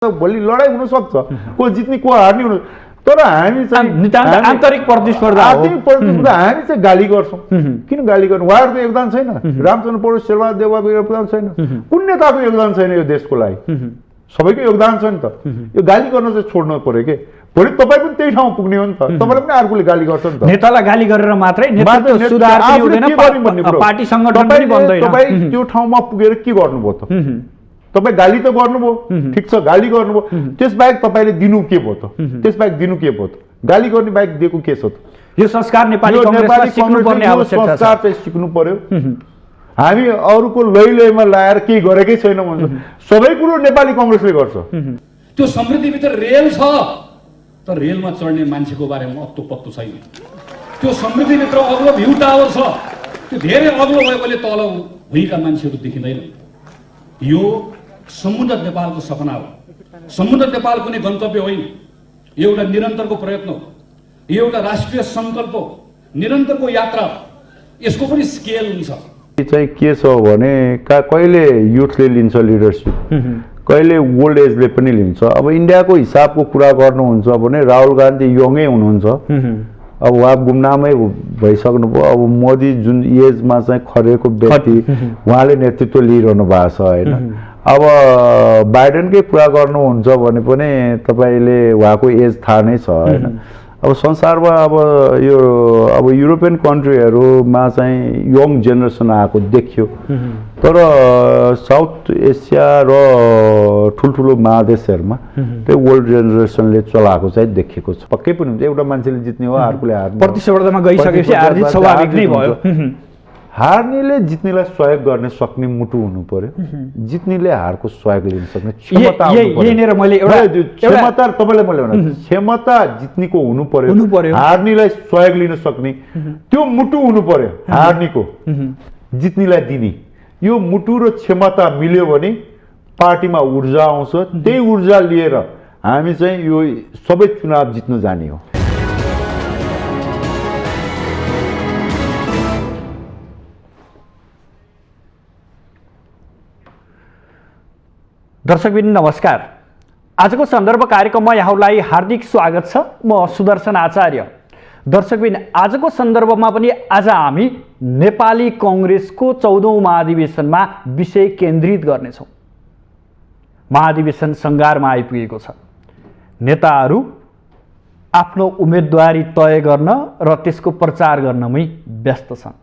भोलि लडाई हुन सक्छ, को जित्ने को हार्ने हुनु, तर हामी चाहिँ आन्तरिक प्रतिस्पर्धा हो। आन्तरिक प्रतिस्पर्धा हामी चाहिँ गाली गर्छौँ। किन गाली गर्नु? उहाँहरूको योगदान छैन, रामचन्द्र पौडेल शेरबहादुर देउवाको योगदान छैन, कुन नेताको योगदान छैन यो देशको लागि? सबैको योगदान छ नि त। यो गाली गर्न चाहिँ छोड्नु पर्यो के? भोलि तपाईँ पनि त्यही ठाउँमा पुग्ने हो नि त, तपाईँलाई पनि अर्कोले गाली गर्छ नि त। नेतालाई गाली गरेर मात्रै नेतृत्व सुधार पनि हुँदैन, पार्टी सङ्गठन पनि बन्दैन। तपाईँ त्यो ठाउँमा पुगेर के गर्नुभयो त? तपाईँ गाली त गर्नुभयो, ठिक छ, गाली गर्नुभयो, त्यसबाहेक तपाईँले दिनु के भयो त? त्यसबाहेक दिनु के भयो त? गाली गर्ने बाहेक दिएको के छ त? यो संस्कार नेपाली कांग्रेसमा सिक्नुपर्ने आवश्यकता छ। संस्कार चाहिँ सिक्नु पर्यो। हामी अरूको लैमा लाएर केही गरेकै छैनौँ भन्छ, सबै कुरो नेपाली कांग्रेसले गर्छ। त्यो समृद्धिभित्र रेल छ, तर रेलमा चढ्ने मान्छेको बारेमा अत्तो पत्तो छैन। त्यो समृद्धिभित्र अग्लो भ्यू टावर छ, त्यो धेरै अग्लो भएकोले तल भुइँका मान्छेहरू देखिँदैन। यो समुद्र नेपालको सपना हो। समुद्र नेपाल कुनै गन्तव्य होइन, यो एउटा निरन्तरको प्रयत्न हो, यो एउटा राष्ट्रिय सङ्कल्प हो, निरन्तरको यात्रा। यसको पनि स्केल हुन्छ। चाहिँ के छ भने कहिले युथले लिन्छ लिडरसिप, कहिले ओल्ड एजले पनि लिन्छ। अब इन्डियाको हिसाबको कुरा गर्नुहुन्छ भने राहुल गान्धी यङै हुनुहुन्छ, अब उहाँ गुमनामै भइसक्नुभयो। अब मोदी जुन एजमा चाहिँ खरेको व्यक्ति, उहाँले नेतृत्व लिइरहनु भएको छ होइन। अब बाइडेनकै कुरा गर्नुहुन्छ भने पनि तपाईँले उहाँको एज थाहा नै छ होइन। अब संसारमा अब युरोपियन कन्ट्रीहरूमा चाहिँ यङ जेनेरेसन आएको देखियो, तर साउथ एसिया र ठुल्ठुलो महादेशहरूमा त्यो ओल्ड जेनेरेसनले चलाएको चाहिँ देखेको छ। पक्कै पनि हुन्छ, एउटा मान्छेले जित्ने हो, अर्कोले हार्ने। प्रतिस्पर्धामा गइसकेपछि हारजित स्वाभाविक नै भयो। हार्नेले जित्नेलाई सहयोग गर्ने सक्ने मुटु हुनु पर्यो, जित्नेले हारको सहयोग लिन सक्ने क्षमता हुनु पर्यो। क्षमता तपाईँलाई मैले भने क्षमता जित्नेको हुनु पर्यो, हार्नेलाई सहयोग लिन सक्ने त्यो मुटु हुनु पर्यो। हार्नेको जित्नेलाई दिने यो मुटु र क्षमता मिल्यो भने पार्टीमा ऊर्जा आउँछ। त्यही ऊर्जा लिएर हामी चाहिँ यो सबै चुनाव जित्न जाने हो। दर्शकबिन नमस्कार। आजको सन्दर्भ कार्यक्रममा यहाँलाई हार्दिक स्वागत छ। म सुदर्शन आचार्य। दर्शकबिन आजको सन्दर्भमा पनि आज हामी नेपाली कांग्रेसको 14औं महाधिवेशनमा विषय केन्द्रित गर्नेछौँ। महाधिवेशन सङ्घारमा आइपुगेको छ। नेताहरू आफ्नो उम्मेदवारी तय गर्न र त्यसको प्रचार गर्नमै व्यस्त छन्।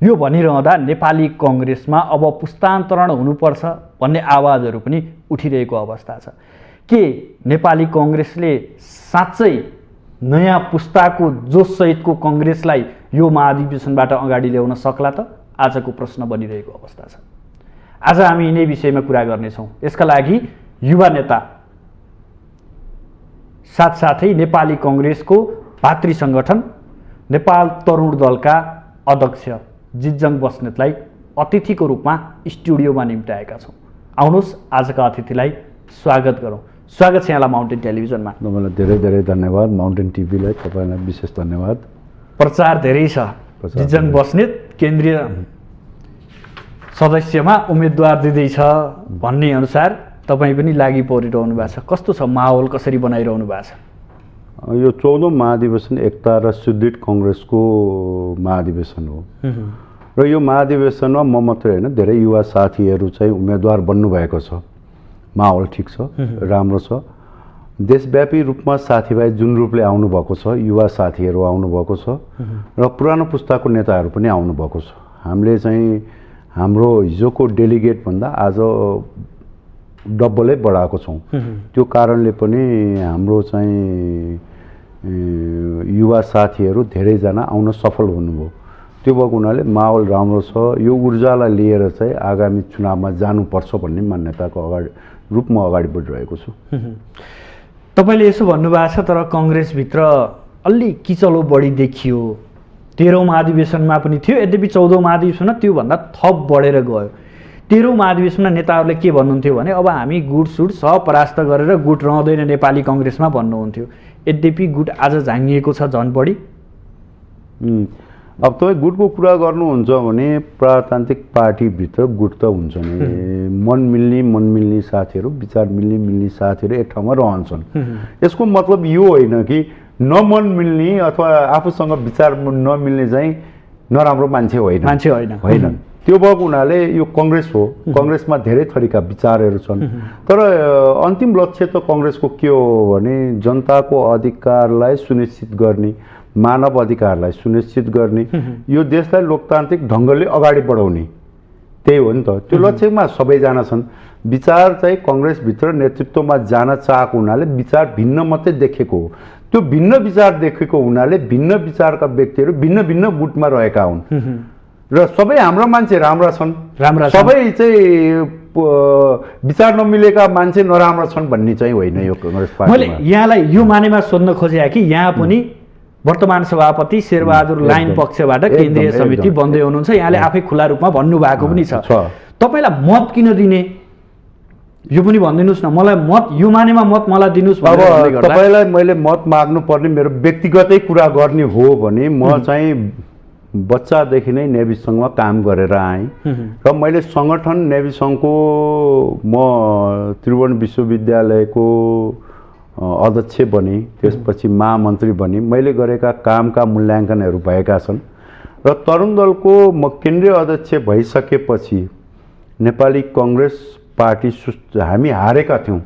यो भनिरहँदा नेपाली कांग्रेसमा अब पुस्तान्तरण हुनुपर्छ भन्ने आवाजहरू पनि उठिरहेको अवस्था छ। के नेपाली कांग्रेसले साँच्चै नयाँ पुस्ताको जोससहितको कांग्रेसलाई यो महाधिवेशनबाट अगाडि ल्याउन सक्ला त? आजको प्रश्न बनिरहेको अवस्था छ। आज हामी यिनै विषयमा कुरा गर्नेछौँ। यसका लागि युवा नेता साथसाथै नेपाली कांग्रेसको भातृ सङ्गठन नेपाल तरुण दलका अध्यक्ष जितजङ बस्नेतलाई अतिथिको रूपमा स्टुडियोमा निम्त्याएका छौँ। आउनुहोस् आजका अतिथिलाई स्वागत गरौँ। स्वागत छ यहाँलाई माउन्टेन टेलिभिजनमा। तपाईँलाई धेरै धेरै धन्यवाद। माउन्टेन टिभीलाई तपाईँलाई विशेष धन्यवाद। प्रचार धेरै छ। जितजङ बस्नेत केन्द्रीय सदस्यमा उम्मेदवार दिँदैछ भन्ने अनुसार तपाईँ पनि लागि परिरहनु भएको छ। कस्तो छ माहौल, कसरी बनाइरहनु भएको छ? यो 14औं महाधिवेशन एकता र सुदृढ कांग्रेसको महाधिवेशन हो र यो महाधिवेशनमा म मात्रै होइन, धेरै युवा साथीहरू चाहिँ उम्मेदवार बन्नुभएको छ। माहौल ठिक छ, राम्रो छ। देशव्यापी रूपमा साथीभाइ जुन रूपले आउनुभएको छ, युवा साथीहरू आउनुभएको छ र पुरानो पुस्ताको नेताहरू पनि आउनुभएको छ। हामीले चाहिँ हाम्रो हिजोको डेलिगेटभन्दा आज डबलै बढाएको छौँ। त्यो कारणले पनि हाम्रो चाहिँ युवा साथीहरू धेरैजना आउन सफल हुनुभयो। त्यो भएको हुनाले माहौल राम्रो छ। यो ऊर्जालाई लिएर चाहिँ आगामी चुनावमा जानुपर्छ भन्ने मान्यताको रूपमा अगाडि बढिरहेको छु। तपाईँले यसो भन्नुभएको छ, तर कांग्रेसभित्र अलि किचलो बढी देखियो। 13औं महाधिवेशनमा पनि थियो, यद्यपि 14औं महाधिवेशनमा त्योभन्दा थप बढेर गयो। 13औं महाधिवेशनमा नेताहरूले के भन्नुहुन्थ्यो भने अब हामी गुटसुट परास्त गरेर गुट रहँदैन नेपाली कांग्रेसमा भन्नुहुन्थ्यो। यद्यपि गुट आज झाङ्गिएको छ झन् बढी। अब तपाईँ गुटको कुरा गर्नुहुन्छ भने प्रजातान्त्रिक पार्टीभित्र गुट त हुन्छ नि, मनमिल्ने साथीहरू, विचार मिल्ने साथीहरू एक ठाउँमा रहन्छन्। यसको मतलब यो होइन कि नमन मिल्ने अथवा आफूसँग विचार नमिल्ने चाहिँ नराम्रो मान्छे होइन। त्यो भएको हुनाले यो कङ्ग्रेस हो, कङ्ग्रेसमा धेरै थरीका विचारहरू छन्, तर अन्तिम लक्ष्य त कङ्ग्रेसको के हो भने जनताको अधिकारलाई सुनिश्चित गर्ने, मानव अधिकारलाई सुनिश्चित गर्ने, यो देशलाई लोकतान्त्रिक ढङ्गले अगाडि बढाउने, त्यही हो नि त। त्यो लक्ष्यमा सबैजना छन्। विचार चाहिँ कङ्ग्रेसभित्र नेतृत्वमा जान चाहेको हुनाले विचार भिन्न मात्रै देखेको हो। त्यो भिन्न विचार देखेको हुनाले भिन्न विचारका व्यक्तिहरू भिन्न भिन्न गुटमा रहेका हुन् र सबै हाम्रा मान्छे राम्रा छन्, सबै चाहिँ विचार नमिलेका मान्छे नराम्रा छन् भन्ने चाहिँ होइन यो कङ्ग्रेस पार्टी। मैले यहाँलाई यो मानेमा सोध्न खोजेँ कि यहाँ पनि वर्तमान सभापति शेरबहादुर लाइन पक्षबाट केन्द्रीय समिति बन्दै हुनुहुन्छ, यहाँले आफै खुला रूपमा भन्नुभएको पनि छ। तपाईँलाई मत किन दिने यो पनि भनिदिनुहोस् न, मलाई मत यो मानेमा मत मलाई दिनुहोस्। अब तपाईँलाई मैले मत माग्नु पर्ने मेरो व्यक्तिगतै कुरा गर्ने हो भने म चाहिँ बच्चादेखि नै नेभी सङ्घमा काम गरेर आएँ र मैले सङ्गठन नेभी सङ्घको म त्रिभुवन विश्वविद्यालयको अध्यक्ष बने, त्यसपछि महामन्त्री बने। मैले गरेका कामका मूल्याङ्कनहरू भएका छन् र तरुण दलको म केन्द्रीय अध्यक्ष भइसकेपछि नेपाली कङ्ग्रेस पार्टी हामी हारेका थियौँ।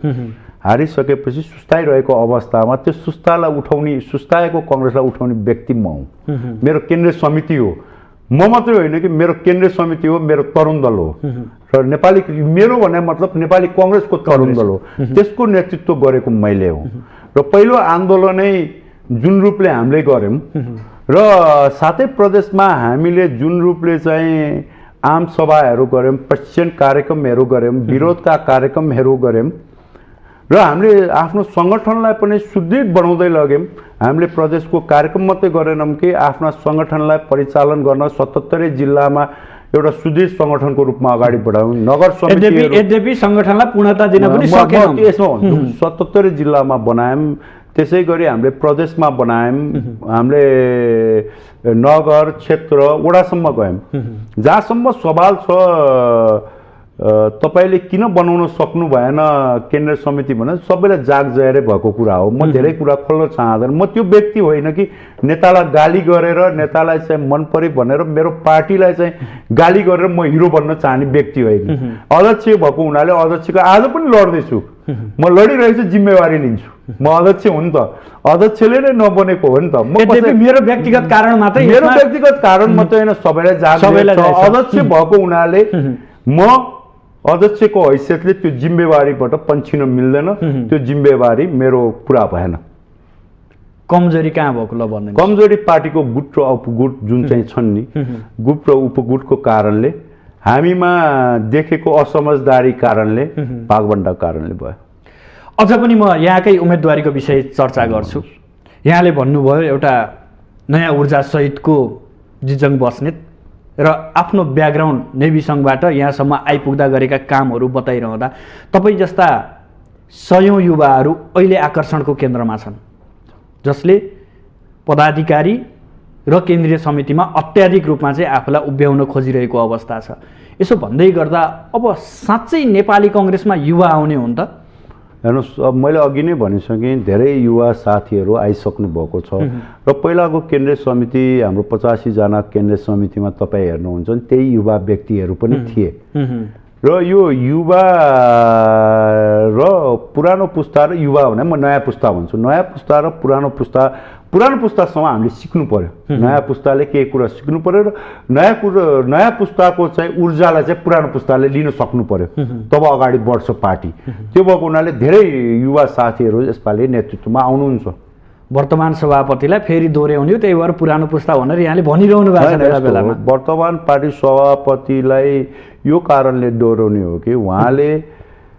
हारिसकेपछि सुस्ताइरहेको अवस्थामा त्यो सुस्ताएको कङ्ग्रेसलाई उठाउने व्यक्ति म हुँ। मेरो केन्द्रीय समिति हो, म मात्रै होइन कि मेरो केन्द्रीय समिति हो, मेरो तरुण दल हो र नेपाली मेरो भन्ने मतलब नेपाली कङ्ग्रेसको तरुण दल हो, त्यसको नेतृत्व गरेको मैले हो। र पहिलो आन्दोलनै जुन रूपले हामीले गऱ्यौँ र सातै प्रदेशमा हामीले जुन रूपले चाहिँ आम सभाहरू गऱ्यौँ, प्रशिक्षण कार्यक्रमहरू गऱ्यौँ, विरोधका कार्यक्रमहरू गऱ्यौँ र हामीले आफ्नो सङ्गठनलाई पनि सुदृढ बनाउँदै लग्यौँ। हामीले प्रदेशको कार्यक्रम मात्रै गरेनौँ कि आफ्ना सङ्गठनलाई परिचालन गर्न 77 जिल्लामा एउटा सुदृढ सङ्गठनको रूपमा अगाडि बढायौँ। नगर समिति यद्यपि सङ्गठनलाई पूर्णता दिन पनि सकेनौँ। यसमा 77 जिल्लामा बनायौँ। त्यसै गरी हामीले प्रदेशमा बनायौँ, हामीले नगर क्षेत्र वडासम्म गयौँ। जहाँसम्म सवाल छ तपाईँले किन बनाउन सक्नु भएन केन्द्रीय समिति भने सबैलाई जागजागरै भएको कुरा हो। म धेरै कुरा खोल्न चाहँदैन। म त्यो व्यक्ति होइन कि नेतालाई गाली गरेर नेतालाई चाहिँ मन परे भनेर मेरो पार्टीलाई चाहिँ गाली गरेर म हिरो बन्न चाहने व्यक्ति होइन। अध्यक्ष भएको हुनाले अध्यक्षको आज पनि लड्दैछु, म लडिरहेछु, जिम्मेवारी लिन्छु। म अध्यक्ष हुँ नि त, अध्यक्षले नै नबनेको हो नि त। मेरो व्यक्तिगत कारण मात्रै, मेरो व्यक्तिगत कारण मात्रै होइन, सबैलाई अध्यक्ष भएको हुनाले म अध्यक्षको हैसियतले त्यो जिम्मेवारीबाट पन्छिन मिल्दैन। त्यो जिम्मेवारी मेरो पुरा भएन। कमजोरी कहाँ भएको ल भन्नु? कमजोरी पार्टीको गुट र उपगुट जुन चाहिँ छन् नि, गुट र उपगुटको कारणले, हामीमा देखेको असमझदारी कारणले, भागभण्डाको कारणले भयो। अझ पनि म यहाँकै उम्मेदवारीको विषय चर्चा गर्छु। यहाँले भन्नुभयो एउटा नयाँ ऊर्जा सहितको जिजङ बस्नेत र आफ्नो ब्याकग्राउन्ड नेभी सङ्घबाट यहाँसम्म आइपुग्दा गरेका कामहरू बताइरहँदा तपाईँ जस्ता सयौँ युवाहरू अहिले आकर्षणको केन्द्रमा छन्, जसले पदाधिकारी र केन्द्रीय समितिमा अत्याधिक रूपमा चाहिँ आफूलाई उभ्याउन खोजिरहेको अवस्था छ। यसो भन्दै गर्दा अब साँच्चै नेपाली कङ्ग्रेसमा युवा आउने हुन् त? हेर्नुहोस्, अब मैले अघि नै भनिसकेँ, धेरै युवा साथीहरू आइसक्नु भएको छ र पहिलाको केन्द्रीय समिति हाम्रो 85 जना केन्द्रीय समितिमा तपाईँ हेर्नुहुन्छ भने त्यही युवा व्यक्तिहरू पनि थिए र यो युवा र पुरानो पुस्ता र युवा भने म नयाँ पुस्ता भन्छु। नयाँ पुस्ता र पुरानो पुस्तासँग हामीले सिक्नु पर्यो। नयाँ पुस्ताले केही कुरा सिक्नु पर्यो र नयाँ पुस्ताको चाहिँ ऊर्जालाई चाहिँ पुरानो पुस्ताले लिन सक्नु पर्यो, तब अगाडि बढ्छ पार्टी। त्यो भएको हुनाले धेरै युवा साथीहरू यसपालि नेतृत्वमा आउनुहुन्छ। वर्तमान सभापतिलाई फेरि दोहोऱ्याउने हो, त्यही भएर पुरानो पुस्ता भनेर यहाँले भनिरहनु भएको छ बेला बेलामा। वर्तमान पार्टी सभापतिलाई यो कारणले दोहोऱ्याउने हो कि उहाँले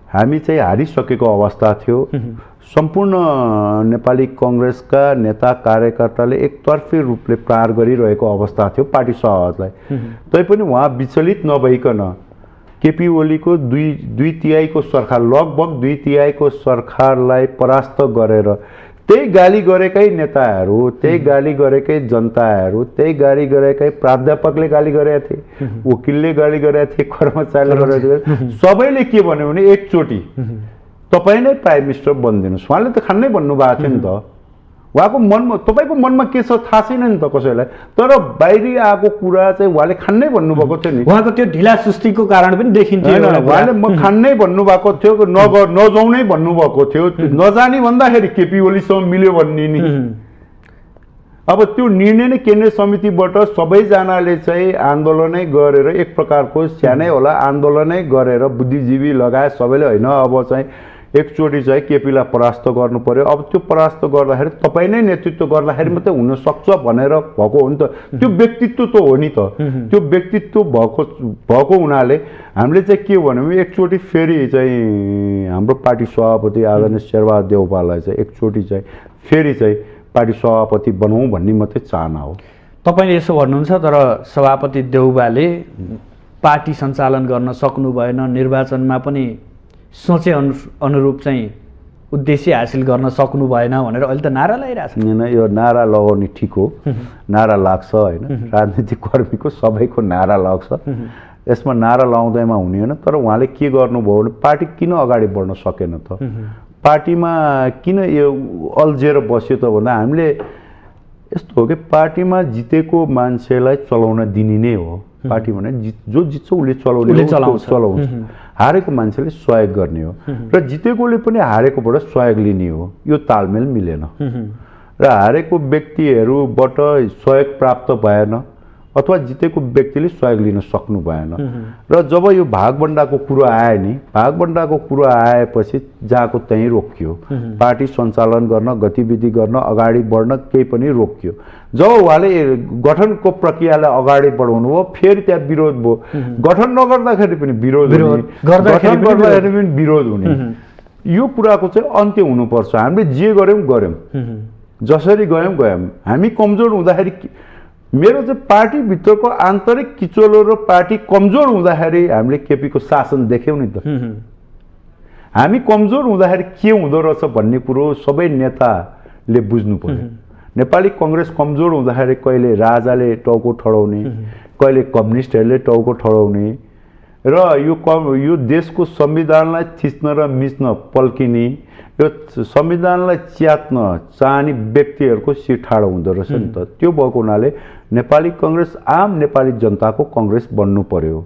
हामी चाहिँ हारिसकेको अवस्था थियो। सम्पूर्ण नेपाली कङ्ग्रेसका नेता कार्यकर्ताले एकतर्फी रूपले प्रहार गरिरहेको अवस्था थियो पार्टी सभापतिलाई। तैपनि उहाँ विचलित नभइकन केपी ओलीको दुई तिहाईको सरकार, लगभग 2/3 सरकारलाई परास्त गरेर त्यही गाली गरेकै नेताहरू, त्यही गाली गरेकै जनताहरू, त्यही गाली गरेकै प्राध्यापकले गाली गरेका थिए, वकिलले गाली गरेका थिए, कर्मचारीले गरेका थिए, सबैले के भन्यो भने एकचोटि तपाईँ नै प्राइम मिनिस्टर बनिदिनुहोस्। उहाँले त खान्नै भन्नुभएको थियो नि त। उहाँको मनमा, तपाईँको मनमा के छ थाहा छैन नि त कसैलाई, तर बाहिरी आएको कुरा चाहिँ उहाँले खान्नै भन्नुभएको थियो नि। उहाँको त्यो ढिला सुस्तीको कारण पनि देखिन्थ्यो। उहाँले म खान्नै भन्नुभएको थियो, नजाउँ नै भन्नुभएको थियो। नजाने भन्दाखेरि केपी ओलीसँग मिल्यो भन्ने नि। अब त्यो निर्णय नै केन्द्रीय समितिबाट सबैजनाले चाहिँ आन्दोलनै गरेर, एक प्रकारको सानै होला आन्दोलनै गरेर, बुद्धिजीवी लगाए सबैले होइन अब चाहिँ एकचोटि चाहिँ केपीलाई परास्त गर्नु पर्यो। अब त्यो परास्त गर्दाखेरि तपाईँ नै नेतृत्व गर्दाखेरि मात्रै हुनसक्छ भनेर भएको हो नि त। त्यो व्यक्तित्व त हो नि त। त्यो व्यक्तित्व भएको हुनाले हामीले चाहिँ के भन्यौँ, एकचोटि फेरि चाहिँ हाम्रो पार्टी सभापति आदरणीय शेरबहादुर देउवालाई चाहिँ एकचोटि चाहिँ फेरि चाहिँ पार्टी सभापति बनाऊँ भन्ने मात्रै चाहना हो। तपाईँले यसो भन्नुहुन्छ, तर सभापति देउवाले पार्टी सञ्चालन गर्न सक्नु भएन, निर्वाचनमा पनि सोचे अनुरूप चाहिँ उद्देश्य हासिल गर्न सक्नु भएन भनेर अहिले त नारा लगाइरहेछ। यो नारा लगाउने ठिक हो, नारा लाग्छ होइन, राजनीतिक कर्मीको सबैको नारा लाग्छ, यसमा नारा लाउँदैमा हुने होइन। तर उहाँले के गर्नुभयो भने पार्टी किन अगाडि बढ्न सकेन त, पार्टीमा किन यो अल्झेर बस्यो त भन्दा हामीले यस्तो हो कि पार्टीमा जितेको मान्छेलाई चलाउन दिने नै हो। पार्टी भने जो जित्छ उसले चलाउँछ, हारेको मान्छेले सहयोग गर्ने हो र जितेकोले पनि हारेकोबाट सहयोग लिने हो। यो तालमेल मिलेन र हारेको व्यक्तिहरूबाट सहयोग प्राप्त भएन अथवा जितेको व्यक्तिले सहयोग लिन सक्नु भएन। र जब यो भागबण्डाको कुरो आयो नि, भागबण्डाको कुरो आएपछि जहाँको त्यहीँ रोकियो, पार्टी सञ्चालन गर्न, गतिविधि गर्न, अगाडि बढ्न केही पनि रोकियो। जब उहाँले गठनको प्रक्रियालाई अगाडि बढाउनु भयो फेरि त्यहाँ विरोध भयो। गठन नगर्दाखेरि पनि विरोध हुने, गठन गर्दाखेरि पनि विरोध हुने। यो कुराको चाहिँ अन्त्य हुनुपर्छ। हामीले जे गऱ्यौँ, जसरी गयौँ। हामी कमजोर हुँदाखेरि, मेरो चाहिँ पार्टीभित्रको आन्तरिक किचोलो र पार्टी कमजोर हुँदाखेरि हामीले केपीको शासन देख्यौँ नि त। हामी कमजोर हुँदाखेरि के हुँदो रहेछ भन्ने कुरो सबै नेताले बुझ्नु पर्यो। नेपाली कङ्ग्रेस कमजोर हुँदाखेरि कहिले राजाले टाउको ठडाउने, कहिले कम्युनिस्टहरूले टाउको ठडाउने र यो देशको संविधानलाई थिच्न र मिच्न पल्किने, यो संविधानलाई च्यात्न चाहने व्यक्तिहरूको शिर ठाडो हुँदो रहेछ नि त। त्यो भएको हुनाले नेपाली कङ्ग्रेस आम नेपाली जनताको कङ्ग्रेस बन्नु पर्यो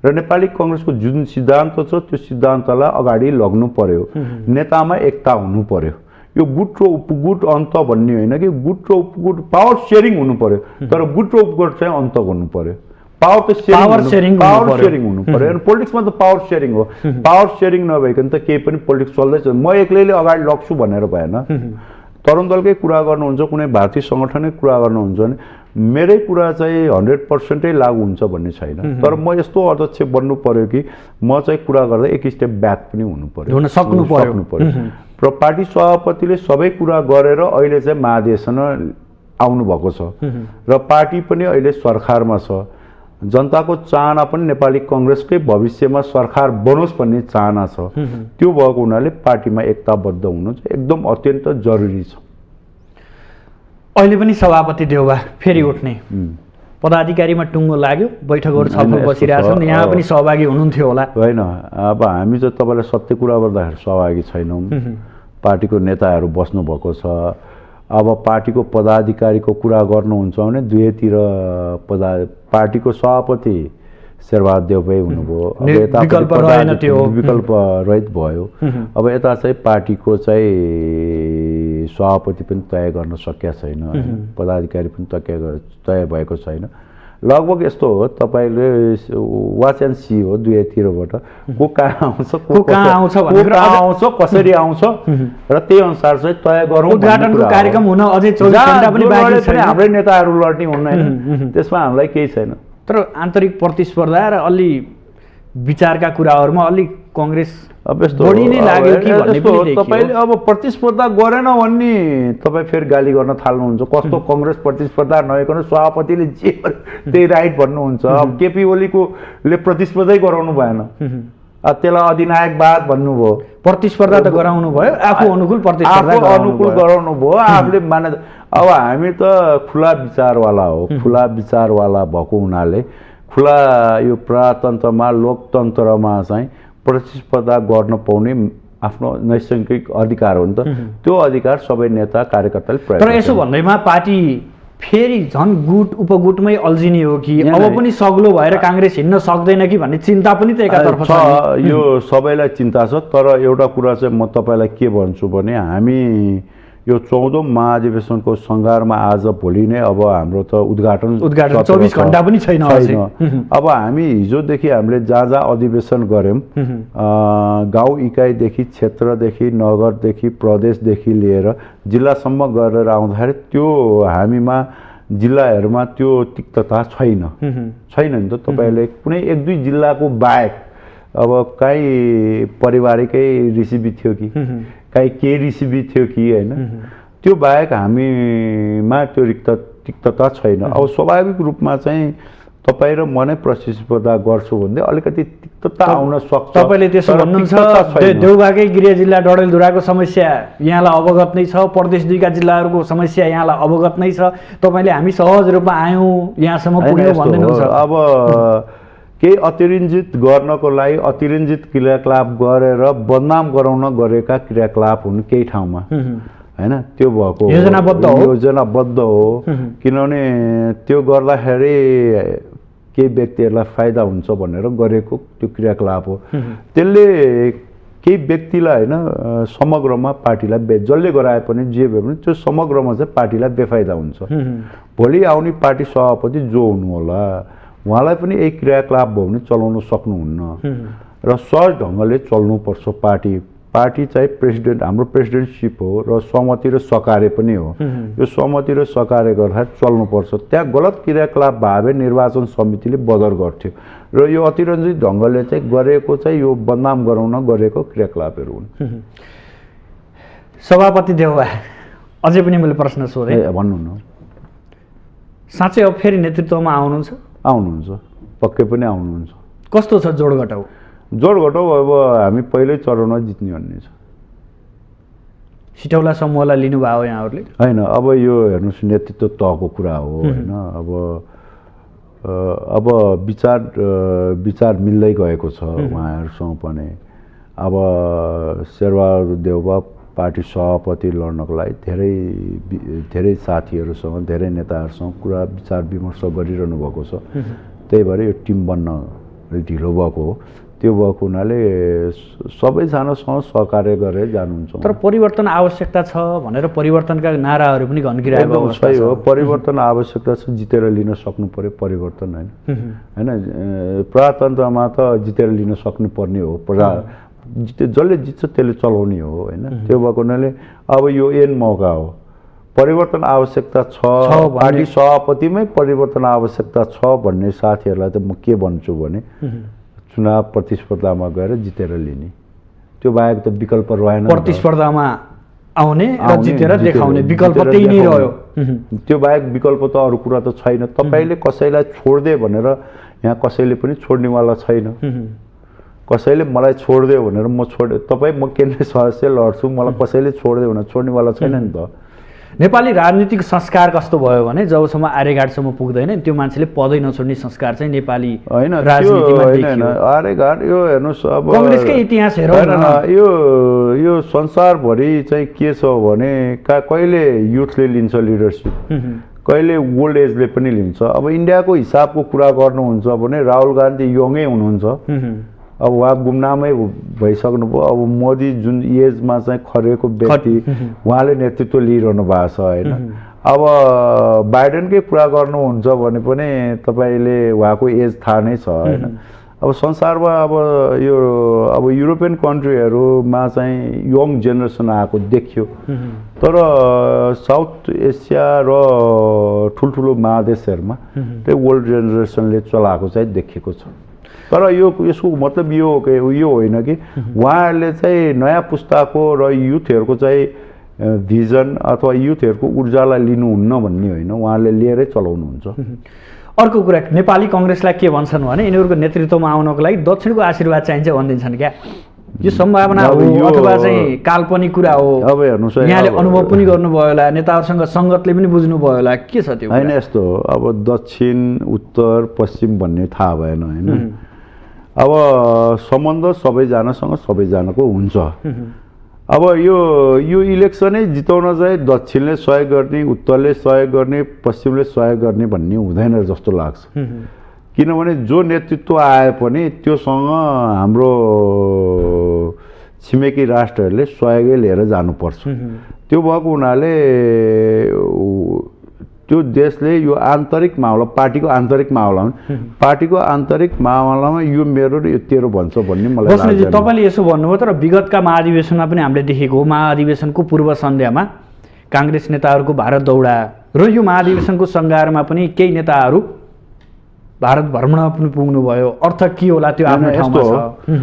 र नेपाली कङ्ग्रेसको जुन सिद्धान्त छ त्यो सिद्धान्तलाई अगाडि लग्नु पर्यो। नेतामा एकता हुनु पर्यो। यो गुट र उपगुट अन्त भन्ने होइन कि गुट र उपगुट पावर सेयरिङ हुनु पर्यो, तर गुट र उपगुट चाहिँ अन्त गर्नु पर्यो। पावर सेयरिङ हुनु पर्यो। अनि पोलिटिक्समा त पावर सेयरिङ हो। पावर सेयरिङ नभइकन त केही पनि पोलिटिक्स चल्दैछ। म एक्लैले अगाडि लग्छु भनेर भएन। तरुण दलकै कुरा गर्नुहुन्छ, कुनै भारतीय सङ्गठनकै कुरा गर्नुहुन्छ भने मेरै कुरा चाहिँ 100% लागु हुन्छ भन्ने छैन। तर म यस्तो अध्यक्ष बन्नु पर्यो कि म चाहिँ कुरा गर्दा एक स्टेप ब्याक पनि हुनु पर्यो, सक्नु पर्यो। र पार्टी सभापतिले सबै कुरा गरेर अहिले चाहिँ महाधिवेशन आउनुभएको छ र पार्टी पनि अहिले सरकारमा छ। जनताको चाहना पनि नेपाली कङ्ग्रेसकै भविष्यमा सरकार बनोस् भन्ने चाहना छ। त्यो भएको हुनाले पार्टीमा एकताबद्ध हुनु चाहिँ एकदम अत्यन्त जरुरी छ। अहिले पनि सभापति देउवा फेरि उठ्ने पदाधिकारीमा टुङ्गो लाग्यो, बैठकहरू छलफल बसिरहेछन्, यहाँ पनि सहभागी हुनुहुन्थ्यो होला? होइन, अब हामी चाहिँ तपाईँलाई सत्य कुरा गर्दाखेरि सहभागी छैनौँ। पार्टीको नेताहरू बस्नुभएको छ। अब पार्टीको पदाधिकारीको कुरा गर्नुहुन्छ भने दुवैतिर पार्टीको सभापति शेरबहादुर देउवै हुनुभयो, अब यता विकल्प रहित भयो। अब यता चाहिँ पार्टीको चाहिँ सभापति पनि तय गर्न सकेका छैन, पदाधिकारी पनि तय भएको छैन। लगभग यस्तो हो, तपाईँले वाच एन्ड सी हो, दुवैतिरबाट को कहाँ आउँछ, कसरी आउँछ र त्यही अनुसार चाहिँ तय गरौँ। उद्घाटनको कार्यक्रम हुन अझै 24 घण्टा पनि बाँकी छ। हाम्रै नेताहरू लड्ने हुन्न हैन, त्यसमा हामीलाई केही छैन। तर आन्तरिक प्रतिस्पर्धा र अलि विचारका कुराहरूमा अलि कङ्ग्रेस बढी नै लाग्यो कि भन्ने पनि देखियो। तपाईँले अब प्रतिस्पर्धा गरेन भन्ने तपाईँ फेरि गाली गर्न थाल्नुहुन्छ। कस्तो कङ्ग्रेस प्रतिस्पर्धा नभइकन सभापतिले जे त्यही राइट भन्नुहुन्छ। अब केपी ओलीले प्रतिस्पर्धै गराउनु भएन, त्यसलाई अधिनायकवाद भन्नुभयो। प्रतिस्पर्धा त गराउनु भयो, आफू अनुकूल प्रतिस्पर्धा आफू अनुकूल गराउनु भयो, आफूले माने। अब हामी त खुला विचारवाला हो, खुला विचारवाला भएको हुनाले खुला यो प्रजातन्त्रमा लोकतन्त्रमा चाहिँ प्रतिस्पर्धा गर्न पाउने आफ्नो नैसर्गिक अधिकार हो नि त। त्यो अधिकार सबै नेता कार्यकर्ताले प्रयोग तर यसो भन्दैमा पार्टी फेरि झन् गुट उपगुटमै अल्झिने हो कि अब पनि सग्लो भएर काङ्ग्रेस हिँड्न सक्दैन कि भन्ने चिन्ता पनि त एकातर्फ छ। यो सबैलाई चिन्ता छ, तर एउटा कुरा चाहिँ म तपाईँलाई के भन्छु भने हामी यो 14औं महाधिवेशनको सङ्घारमा आज भोलि नै अब हाम्रो त उद्घाटन 24 घण्टा पनि छैन। अब हामी हिजोदेखि हामीले जहाँ जहाँ अधिवेशन गऱ्यौँ, गाउँ इकाइदेखि क्षेत्रदेखि नगरदेखि प्रदेशदेखि लिएर जिल्लासम्म गरेर आउँदाखेरि त्यो हामीमा जिल्लाहरूमा त्यो तिक्तता छैन नि त। तपाईँले कुनै 1-2 जिल्लाको बाहेक अब कहीँ पारिवारिकै रिसिभी थियो कि कहीँ के रिसिभी थियो कि होइन, त्यो बाहेक हामीमा त्यो तिक्तता छैन। अब स्वाभाविक रूपमा चाहिँ तपाईँ र म नै प्रतिस्पर्धा गर्छु भन्दै अलिकति तिक्तता आउन सक्छ। तपाईँले त्यसो भन्नुहुन्छ देउबाकै गृह जिल्ला डडेलधुराको समस्या यहाँलाई अवगत नै छ, प्रदेश 2 का जिल्लाहरूको समस्या यहाँलाई अवगत नै छ, तपाईँले हामी सहज रूपमा आयौँ यहाँसम्म पुग्यौँ भन्दैनुहुन्छ। अब केही अतिरञ्जित गर्नको लागि अतिरञ्जित क्रियाकलाप गरेर बदनाम गराउन गरेका क्रियाकलाप हुन् केही ठाउँमा, होइन? त्यो भएको योजनाबद्ध हो, किनभने त्यो गर्दाखेरि केही व्यक्तिहरूलाई फाइदा हुन्छ भनेर गरेको त्यो क्रियाकलाप हो। त्यसले केही व्यक्तिलाई होइन समग्रमा पार्टीलाई जसले गराए पनि जे भए पनि त्यो समग्रमा चाहिँ पार्टीलाई बेफाइदा हुन्छ। भोलि आउने पार्टी सभापति जो हुनु होला उहाँलाई पनि यही क्रियाकलाप भयो भने चलाउन सक्नुहुन्न र सहज ढङ्गले चल्नुपर्छ पार्टी। पार्टी चाहिँ प्रेसिडेन्ट हाम्रो प्रेसिडेन्टसिप हो र सहमति र सकार्य पनि हो। यो सहमति र सकार्य गर्दाखेरि चल्नुपर्छ। त्यहाँ गलत क्रियाकलाप भए निर्वाचन समितिले बदर गर्थ्यो र यो अतिरञ्जित ढङ्गले चाहिँ गरेको चाहिँ यो बदनाम गराउन गरेको क्रियाकलापहरू हुन्। सभापति देउबा अझै पनि मैले प्रश्न सोधेँ, भन्नु न, साँच्चै अब फेरि नेतृत्वमा आउनुहुन्छ? आउनुहुन्छ, पक्कै पनि आउनुहुन्छ। कस्तो छ जोडघटाउ? जोडघटाउ अब हामी पहिल्यै चरणमा जित्ने भन्ने छ। सिटौला समूहलाई लिनुभयो यहाँहरूले? होइन, अब यो हेर्नुहोस् नेतृत्व तहको कुरा हो होइन। अब विचार मिल्दै गएको छ उहाँहरूसँग पनि। अब शेरबहादुर देउबा पार्टी सभापति लड्नको लागि धेरै साथीहरूसँग धेरै नेताहरूसँग कुरा विचार विमर्श गरिरहनु भएको छ। त्यही भएर यो टिम बन्न ढिलो भएको हो। त्यो भएको हुनाले सबैजनासँग सहकार्य गरेर जानुहुन्छ। तर परिवर्तन आवश्यकता छ भनेर परिवर्तनका नाराहरू पनि घन्किरहेको अवस्था सही हो। परिवर्तन आवश्यकता छ, जितेर लिन सक्नु पर्यो परिवर्तन, होइन? प्रजातन्त्रमा त जितेर लिन सक्नुपर्ने हो। जसले जित्छ त्यसले चलाउने हो, होइन? त्यो भएको हुनाले अब यो एन मौका हो। परिवर्तन आवश्यकता छ, पार्टी सभापतिमै परिवर्तन आवश्यकता छ भन्ने साथीहरूलाई त म के भन्छु भने चुनाव प्रतिस्पर्धामा गएर जितेर लिने, त्यो बाहेक त विकल्प रहेन। प्रतिस्पर्धामा आउने र जितेर देखाउने विकल्प त्यही नै रह्यो। त्यो बाहेक विकल्प त अरू कुरा त छैन। तपाईँले कसैलाई छोडिदिए भनेर यहाँ कसैले पनि छोड्नेवाला छैन। कसैले मलाई छोडिदियो भनेर म तपाईँ म केन्द्रीय सदस्य लड्छु, मलाई कसैले छोडिदियो भनेर छोड्नेवाला छैन नि त। नेपाली राजनीतिक संस्कार कस्तो भयो भने जबसम्म आर्यघाटसम्म पुग्दैन त्यो मान्छेले पदै नछोड्ने संस्कार चाहिँ नेपाली राजनीतिमा देखियो। आर्यघाट यो हेर्नुहोस् अब कांग्रेसकै इतिहास हेरौँ, यो संसारभरि चाहिँ के छ भने कहिले युथले लिन्छ लिडरसिप, कहिले ओल्ड एजले पनि लिन्छ। अब इन्डियाको हिसाबको कुरा गर्नुहुन्छ भने राहुल गान्धी यङै हुनुहुन्छ, अब उहाँ गुमनामै भइसक्नुभयो। अब मोदी जुन एजमा चाहिँ खरेको व्यक्ति उहाँले नेतृत्व लिइरहनु भएको छ, होइन? अब बाइडेनकै कुरा गर्नुहुन्छ भने पनि तपाईँले उहाँको एज थाहा नै छ, होइन? अब संसारमा अब युरोपियन कन्ट्रीहरूमा चाहिँ यङ जेनेरेसन आएको देखियो, तर साउथ एसिया र ठुल्ठुलो महादेशहरूमा त्यो ओल्ड जेनेरेसनले चलाएको चाहिँ देखेको छ। तर यसको मतलब यो होइन कि उहाँहरूले चाहिँ नयाँ पुस्ताको र युथहरूको चाहिँ भिजन अथवा युथहरूको ऊर्जालाई लिनुहुन्न भन्ने होइन, उहाँहरूले लिएरै चलाउनुहुन्छ। अर्को कुरा, नेपाली कांग्रेसलाई के भन्छन् भने यिनीहरूको नेतृत्वमा आउनको लागि दक्षिणको आशीर्वाद चाहिन्छ भनिदिन्छन् क्या? यो सम्भावना अब हो यो- अथवा चाहिँ काल्पनिक कुरा हो? अब हेर्नुहोस् है, यहाँले अब- अनुभव पनि गर्नुभयो होला, नेताहरूसँग सङ्गतले पनि बुझ्नुभयो होला, के छ त्यो होइन कुरा? यस्तो हो, अब दक्षिण उत्तर पश्चिम भन्ने थाहा भएन होइन। अब सम्बन्ध सबैजनासँग सबैजनाको हुन्छ। अब यो इलेक्सनै जिताउन चाहिँ दक्षिणले सहयोग गर्ने, उत्तरले सहयोग गर्ने, पश्चिमले सहयोग गर्ने भन्ने हुँदैन जस्तो लाग्छ। किनभने जो नेतृत्व आए पनि त्योसँग हाम्रो छिमेकी राष्ट्रहरूले सहयोगै लिएर जानुपर्छ। त्यो भएको हुनाले त्यो देशले यो आन्तरिक मामला, पार्टीको आन्तरिक मामलामा, पार्टीको आन्तरिक मामलामा यो मेरो र यो तेरो भन्छ भन्ने मलाई बस्नेतजी, लाग्दैन। तपाईँले यसो भन्नुभयो, तर विगतका महाधिवेशनमा पनि हामीले देखेको हो, महाधिवेशनको पूर्व सन्ध्यामा काङ्ग्रेस नेताहरूको भारत दौडा र यो महाधिवेशनको सङ्घारमा पनि केही नेताहरू भारत भ्रमणमा पनि पुग्नुभयो। अर्थ के होला त्यो आफ्नो होइन, ठाउँमा यस्तो छ।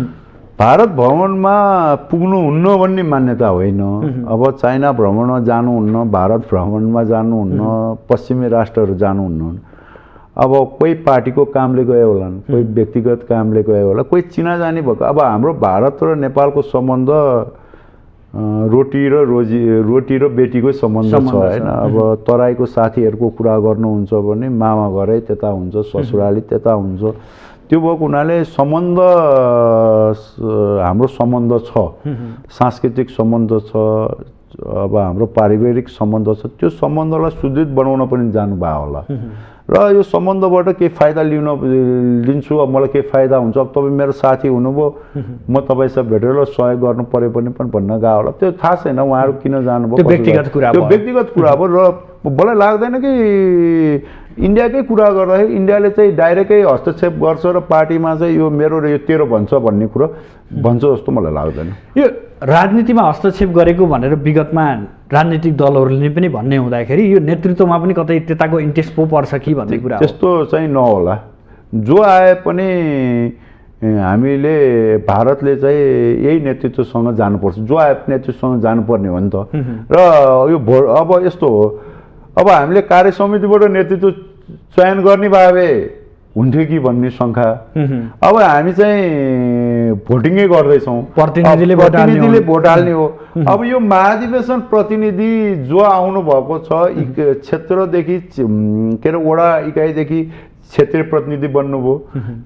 भारत भ्रमणमा पुग्नुहुन्न भन्ने मान्यता होइन। अब चाइना भ्रमणमा जानुहुन्न, भारत भ्रमणमा जानुहुन्न, पश्चिमी राष्ट्रहरू जानुहुन्न। अब कोही पार्टीको कामले गए होलान्, कोही व्यक्तिगत कामले गए होला, कोही चिनाजानी भएको। अब हाम्रो भारत र नेपालको सम्बन्ध रोटी र बेटीको सम्बन्ध छ होइन। अब तराईको साथीहरूको कुरा गर्नुहुन्छ भने मामा घरै त्यता हुन्छ, ससुराली त्यता हुन्छ। त्यो भएको हुनाले सम्बन्ध, हाम्रो सम्बन्ध छ, सांस्कृतिक सम्बन्ध छ, अब हाम्रो पारिवारिक सम्बन्ध छ। त्यो सम्बन्धलाई सुदृढ बनाउन पनि जानुभयो होला र यो सम्बन्धबाट केही फाइदा लिन्छु। अब मलाई केही फाइदा हुन्छ, अब तपाईँ मेरो साथी हुनुभयो, म तपाईँसँग भेटेर सहयोग गर्नु पऱ्यो भने पनि भन्न गयो होला। त्यो थाहा छैन उहाँहरू किन जानुभयो, त्यो व्यक्तिगत कुरा त्यो भयो। व्यक्तिगत कुरा हो। र मलाई लाग्दैन कि इन्डियाकै कुरा गर्दाखेरि इन्डियाले चाहिँ डाइरेक्टै हस्तक्षेप गर्छ र पार्टीमा चाहिँ यो मेरो र यो तेरो भन्छ भन्ने कुरो भन्छ जस्तो मलाई लाग्दैन। यो राजनीतिमा हस्तक्षेप गरेको भनेर विगतमा राजनीतिक दलहरूले पनि भन्ने हुँदाखेरि यो नेतृत्वमा पनि कतै त्यताको इन्ट्रेस्ट पो पर्छ कि भन्ने कुरा हो। त्यस्तो चाहिँ नहोला। जो आए पनि हामीले भारतले चाहिँ यही नेतृत्वसँग जानुपर्छ, जो आए नेतृत्वसँग जानुपर्ने हो नि त। र यो अब यस्तो हो, अब हामीले कार्य समितिबाट नेतृत्व चयन गर्ने भए हुन्थ्यो कि भन्ने शङ्का। अब हामी चाहिँ भोटिङै गर्दैछौँ, प्रतिनिधिले भोट हाल्ने हो। अब यो महाधिवेशन प्रतिनिधि जो आउनु भएको छ, क्षेत्रदेखि के अरे वडा इकाइदेखि क्षेत्रीय प्रतिनिधि बन्नुभयो,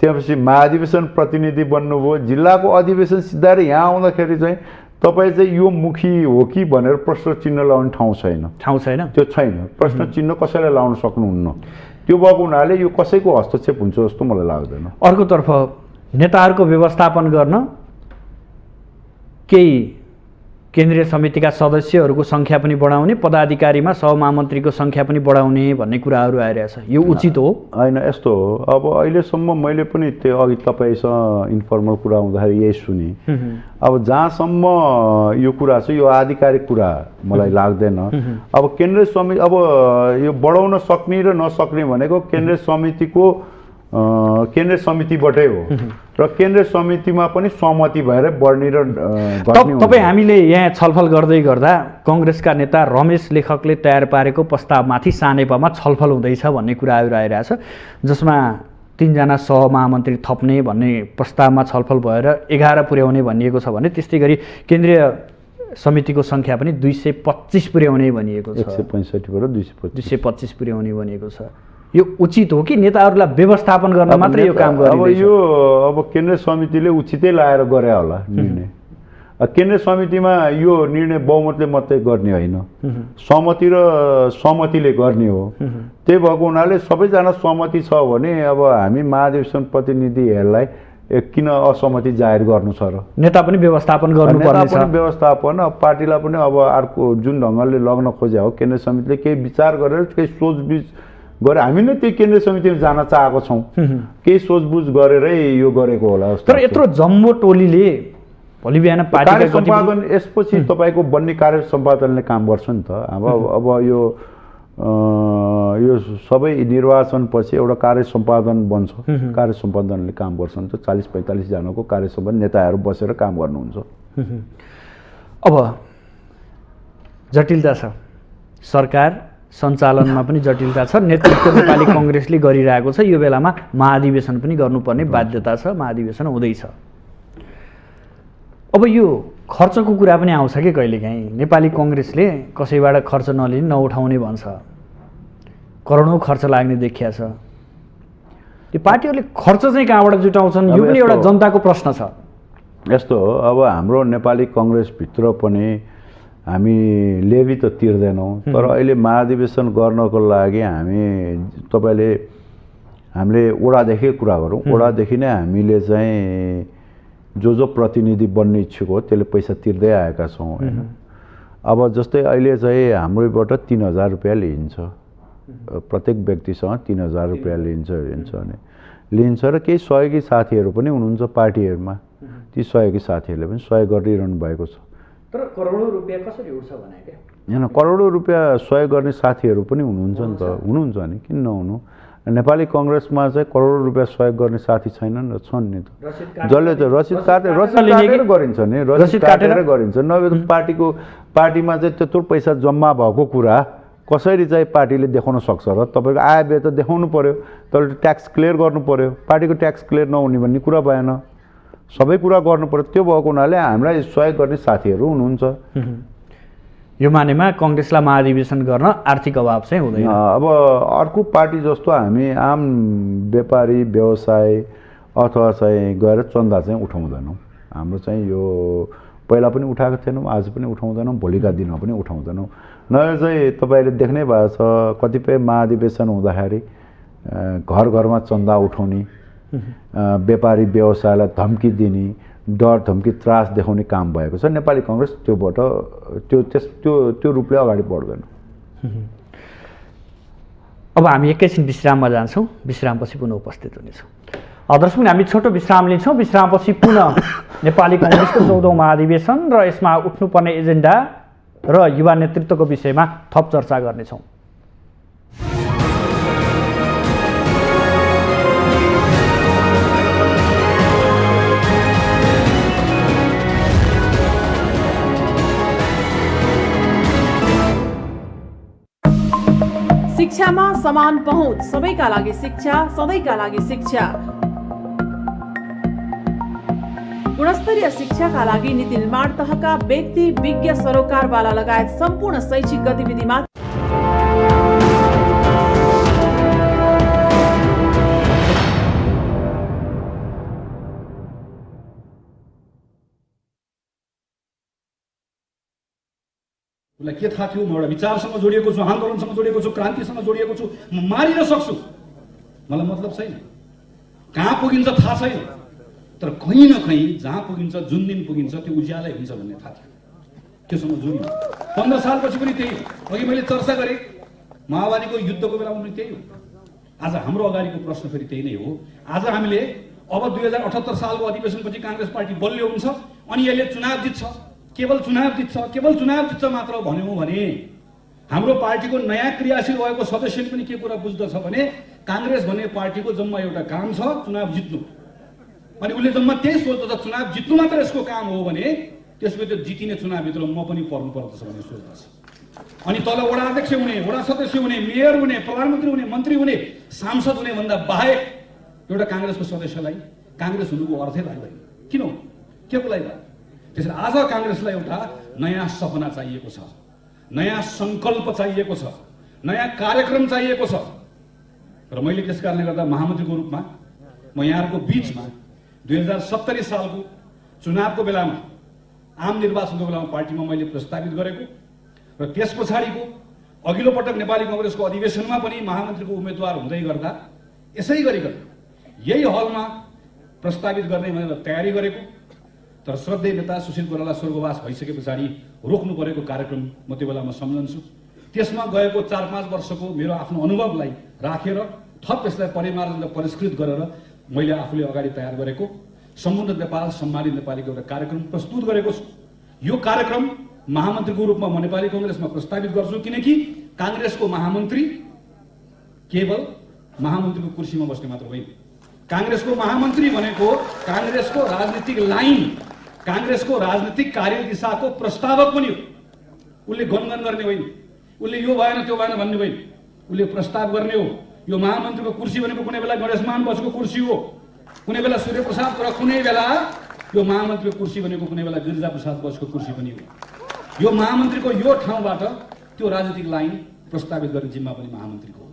त्यसपछि महाधिवेशन प्रतिनिधि बन्नुभयो, जिल्लाको अधिवेशन सिधाएर यहाँ आउँदाखेरि चाहिँ तपाईँ चाहिँ यो मुखी हो कि भनेर प्रश्न चिन्ह लाउने ठाउँ छैन। त्यो छैन, प्रश्न चिन्ह कसैलाई लाउन सक्नुहुन्न। त्यो भएको हुनाले यो कसैको हस्तक्षेप हुन्छ जस्तो मलाई लाग्दैन। अर्कोतर्फ नेताहरूको व्यवस्थापन गर्न केही केन्द्रीय समितिका सदस्यहरूको सङ्ख्या पनि बढाउने, पदाधिकारीमा सहमहामन्त्रीको सङ्ख्या पनि बढाउने भन्ने कुराहरू आइरहेछ। यो उचित हो? होइन, यस्तो हो। अब अहिलेसम्म मैले पनि त्यो अघि तपाईँसँग इन्फर्मल कुरा हुँदाखेरि यही सुने। अब जहाँसम्म यो कुरा छ, यो आधिकारिक कुरा मलाई लाग्दैन। अब केन्द्रीय समिति, अब यो बढाउन सक्ने र नसक्ने भनेको केन्द्रीय समितिबाटै हो र केन्द्रीय समितिमा पनि सहमति भएर बढ्ने र घट्ने। तपाईँ हामीले यहाँ छलफल गर्दै गर्दा कङ्ग्रेसका नेता रमेश लेखकले तयार पारेको प्रस्तावमाथि सानेपामा छलफल हुँदैछ भन्ने कुराहरू आइरहेछ, जसमा 3 जना सहमहामन्त्री थप्ने भन्ने प्रस्तावमा छलफल भएर 11 पुर्याउने भनिएको छ भने त्यस्तै गरी केन्द्रीय समितिको सङ्ख्या पनि 225 पुर्याउने भनिएको छ। 165 बाट 225 पुर्याउने भनिएको छ। यो उचित हो कि नेताहरूलाई व्यवस्थापन गर्न मात्रै यो काम गरिँदैछ? अब केन्द्रीय समितिले उचितै लाएर गरे होला निर्णय। केन्द्रीय समितिमा यो निर्णय बहुमतले मात्रै गर्ने होइन, सहमतिले गर्ने हो। त्यही भएको हुनाले सबैजना सहमति छ भने अब हामी महाधिवेशन प्रतिनिधिहरूलाई किन असहमति जाहेर गर्नु छ र? नेता पनि व्यवस्थापन गर्नुपर्ने छ। व्यवस्थापन पार्टीलाई पनि अब अर्को जुन ढङ्गले लग्न खोजे हो, केन्द्रीय समितिले केही विचार गरेर केही सोचबुझ गरे। हामी नै त्यही केन्द्रीय समितिमा जान चाहेको छौँ, केही सोचबुझ गरेरै यो गरेको होला। तर यत्रो जम्बो टोलीले भोलि बिहान कार्य सम्पादन यसपछि तपाईँको बन्ने कार्य सम्पादनले काम गर्छ नि त। अब यो सबै निर्वाचनपछि एउटा कार्य सम्पादन बन्छ, कार्य सम्पादनले काम गर्छ नि त। 40-45 जनाको कार्य सम्पादन नेताहरू बसेर काम गर्नुहुन्छ। अब जटिलता छ, सरकार सञ्चालनमा पनि जटिलता छ, नेतृत्व नेपाली कङ्ग्रेसले गरिरहेको छ। यो बेलामा महाधिवेशन पनि गर्नुपर्ने बाध्यता छ, महाधिवेशन हुँदैछ। अब यो खर्चको कुरा पनि आउँछ कि कहिलेकाहीँ नेपाली कङ्ग्रेसले कसैबाट खर्च नलिने नउठाउने भन्छ, करोडौँ खर्च लाग्ने देखिया छ। यो पार्टीहरूले खर्च चाहिँ कहाँबाट जुटाउँछन् यो पनि एउटा जनताको प्रश्न छ। यस्तो हो, अब हाम्रो नेपाली कङ्ग्रेसभित्र पनि हामी लेभी त तिर्दैनौँ, तर अहिले महाधिवेशन गर्नको लागि हामीले वडादेखि कुरा गरौँ, वडादेखि नै हामीले चाहिँ जो प्रतिनिधि बन्ने इच्छुक हो त्यसले पैसा तिर्दै आएका छौँ होइन। अब जस्तै अहिले चाहिँ हाम्रोबाट 3000 रुपियाँ लिन्छ, प्रत्येक व्यक्तिसँग 3000 रुपियाँ लिन्छ र केही सहयोगी साथीहरू पनि हुनुहुन्छ पार्टीहरूमा, ती सहयोगी साथीहरूले पनि सहयोग गरिरहनु भएको छ। तर करोडौँ रुपियाँ कसरी उठ्छ भने के होइन, करोडौँ रुपियाँ सहयोग गर्ने साथीहरू पनि हुनुहुन्छ नि त, हुनुहुन्छ नि, किन नहुनु। नेपाली कङ्ग्रेसमा चाहिँ करोडौँ रुपियाँ सहयोग गर्ने साथी छैनन् र छन् नि त, जसले चाहिँ रसिद काटेर गरिन्छ नि, रसिद काटेर गरिन्छ। नभए त पार्टीमा चाहिँ त्यत्रो पैसा जम्मा भएको कुरा कसरी चाहिँ पार्टीले देखाउन सक्छ र? तपाईँको आय व्यय त देखाउनु पर्यो, तपाईँले ट्याक्स क्लियर गर्नु पर्यो, पार्टीको ट्याक्स क्लियर नहुने भन्ने कुरा भएन, सबै कुरा गर्नु पर्यो। त्यो भएको हुनाले हामीलाई सहयोग गर्ने साथीहरू हुनुहुन्छ। यो मानेमा कङ्ग्रेसलाई महाधिवेशन गर्न आर्थिक अभाव चाहिँ हुँदैन। अब अर्को पार्टी जस्तो हामी आम व्यापारी व्यवसाय अथवा चाहिँ गएर चन्दा चाहिँ उठाउँदैनौँ। हाम्रो चाहिँ यो पहिला पनि उठाएको थिएनौँ, आज पनि उठाउँदैनौँ, भोलिका दिनमा पनि उठाउँदैनौँ। नयाँ चाहिँ तपाईँले देख्नै भएको छ, कतिपय महाधिवेशन हुँदाखेरि घर घरमा चन्दा उठाउने, व्यापारी व्यवसायलाई धम्की दिने, डर धम्की त्रास देखाउने काम भएको छ। नेपाली कङ्ग्रेस त्योबाट त्यो रूपले अगाडि बढ्दैन। अब हामी एकैछिन विश्राममा जान्छौँ, विश्रामपछि पुनः उपस्थित हुनेछौँ। दर्शक, हामी छोटो विश्राम लिन्छौँ, विश्रामपछि पुनः नेपाली कङ्ग्रेसको 14औं महाधिवेशन र यसमा उठ्नुपर्ने एजेन्डा र युवा नेतृत्वको विषयमा थप चर्चा गर्नेछौँ। शिक्षामा समान पहुँच, सबैका लागि शिक्षा, सधैँका लागि शिक्षा। गुणस्तरीय शिक्षाका लागि नीति निर्माण तहका व्यक्ति, विज्ञ, सरोकारवाला लगायत सम्पूर्ण शैक्षिक गतिविधिमा उसलाई के थाहा थियो म एउटा विचारसँग जोडिएको छु, आन्दोलनसँग जोडिएको छु, क्रान्तिसँग जोडिएको छु, म मारिन सक्छु, मलाई मतलब छैन। कहाँ पुगिन्छ थाहा छैन, तर कहीँ न कहीँ जहाँ पुगिन्छ, जुन दिन पुगिन्छ त्यो उज्यालै हुन्छ भन्ने थाहा थियो। त्योसँग जोडियो। 15 सालपछि पनि त्यही हो। अघि मैले चर्चा गरेँ माओवादीको युद्धको बेलामा पनि त्यही हो। आज हाम्रो अगाडिको प्रश्न फेरि त्यही नै हो। आज हामीले अब 2078 सालको अधिवेशनपछि काङ्ग्रेस पार्टी बलियो हुन्छ अनि यसले चुनाव जित्छ, केवल चुनाव जित्छ मात्र भन्यौँ भने हाम्रो पार्टीको नयाँ क्रियाशील भएको सदस्यले पनि के कुरा बुझ्दछ भने काङ्ग्रेस भन्ने पार्टीको जम्मा एउटा काम छ, चुनाव जित्नु। अनि उसले जम्मा त्यही सोच्दछ, चुनाव जित्नु मात्र यसको काम हो भने त्यसको त्यो जितिने चुनावभित्र म पनि पर्नु पर्दछ भन्ने सोच्दछ। अनि तल वडा अध्यक्ष हुने, वडा सदस्य हुने, मेयर हुने, प्रधानमन्त्री हुने, मन्त्री हुने, सांसद हुने भन्दा बाहेक एउटा काङ्ग्रेसको सदस्यलाई काङ्ग्रेस हुनुको अर्थै लाग्दैन। किन हो, के को लागि? त्यसैले आज काङ्ग्रेसलाई एउटा नयाँ सपना चाहिएको छ, नयाँ सङ्कल्प चाहिएको छ, नयाँ कार्यक्रम चाहिएको छ। र मैले त्यस कारणले गर्दा महामन्त्रीको रूपमा म यहाँहरूको बिचमा 2070 सालको चुनावको बेलामा, आम निर्वाचनको बेलामा पार्टीमा मैले प्रस्तावित गरेको र त्यस पछाडिको अघिल्लो पटक नेपाली कङ्ग्रेसको अधिवेशनमा पनि महामन्त्रीको उम्मेदवार हुँदै गर्दा यसै गरिकन यही हलमा प्रस्तावित गर्ने भनेर तयारी गरेको, तर श्रद्धेय नेता सुशील कोइराला स्वर्गवास भइसके पछाडि रोक्नु परेको कार्यक्रम म त्यो बेलामा सम्झन्छु। त्यसमा गएको 4-5 वर्षको मेरो आफ्नो अनुभवलाई राखेर थप यसलाई परिमार्जन र परिष्कृत गरेर मैले आफूले अगाडि तयार गरेको सम्बन्धित नेपाल सम्मानित नेपालीको एउटा कार्यक्रम प्रस्तुत गरेको छु। यो कार्यक्रम महामन्त्रीको रूपमा म नेपाली कङ्ग्रेसमा प्रस्तावित गर्छु, किनकि काङ्ग्रेसको महामन्त्री केवल महामन्त्रीको कुर्सीमा बस्ने मात्र होइन। काङ्ग्रेसको महामन्त्री भनेको काङ्ग्रेसको राजनीतिक लाइन, काङ्ग्रेसको राजनीतिक कार्यदिशाको प्रस्तावक पनि हो। उसले गनगन गर्ने होइन, उसले यो भएन त्यो भएन भन्ने होइन, उसले प्रस्ताव गर्ने हो। यो महामन्त्रीको कुर्सी भनेको कुनै बेला गणेशमान बसको कुर्सी हो, कुनै बेला सूर्यप्रसाद र कुनै बेला यो महामन्त्रीको कुर्सी भनेको कुनै बेला गिरिजाप्रसाद बसको कुर्सी पनि हो। यो महामन्त्रीको यो ठाउँबाट त्यो राजनीतिक लाइन प्रस्तावित गर्ने जिम्मा पनि महामन्त्रीको हो।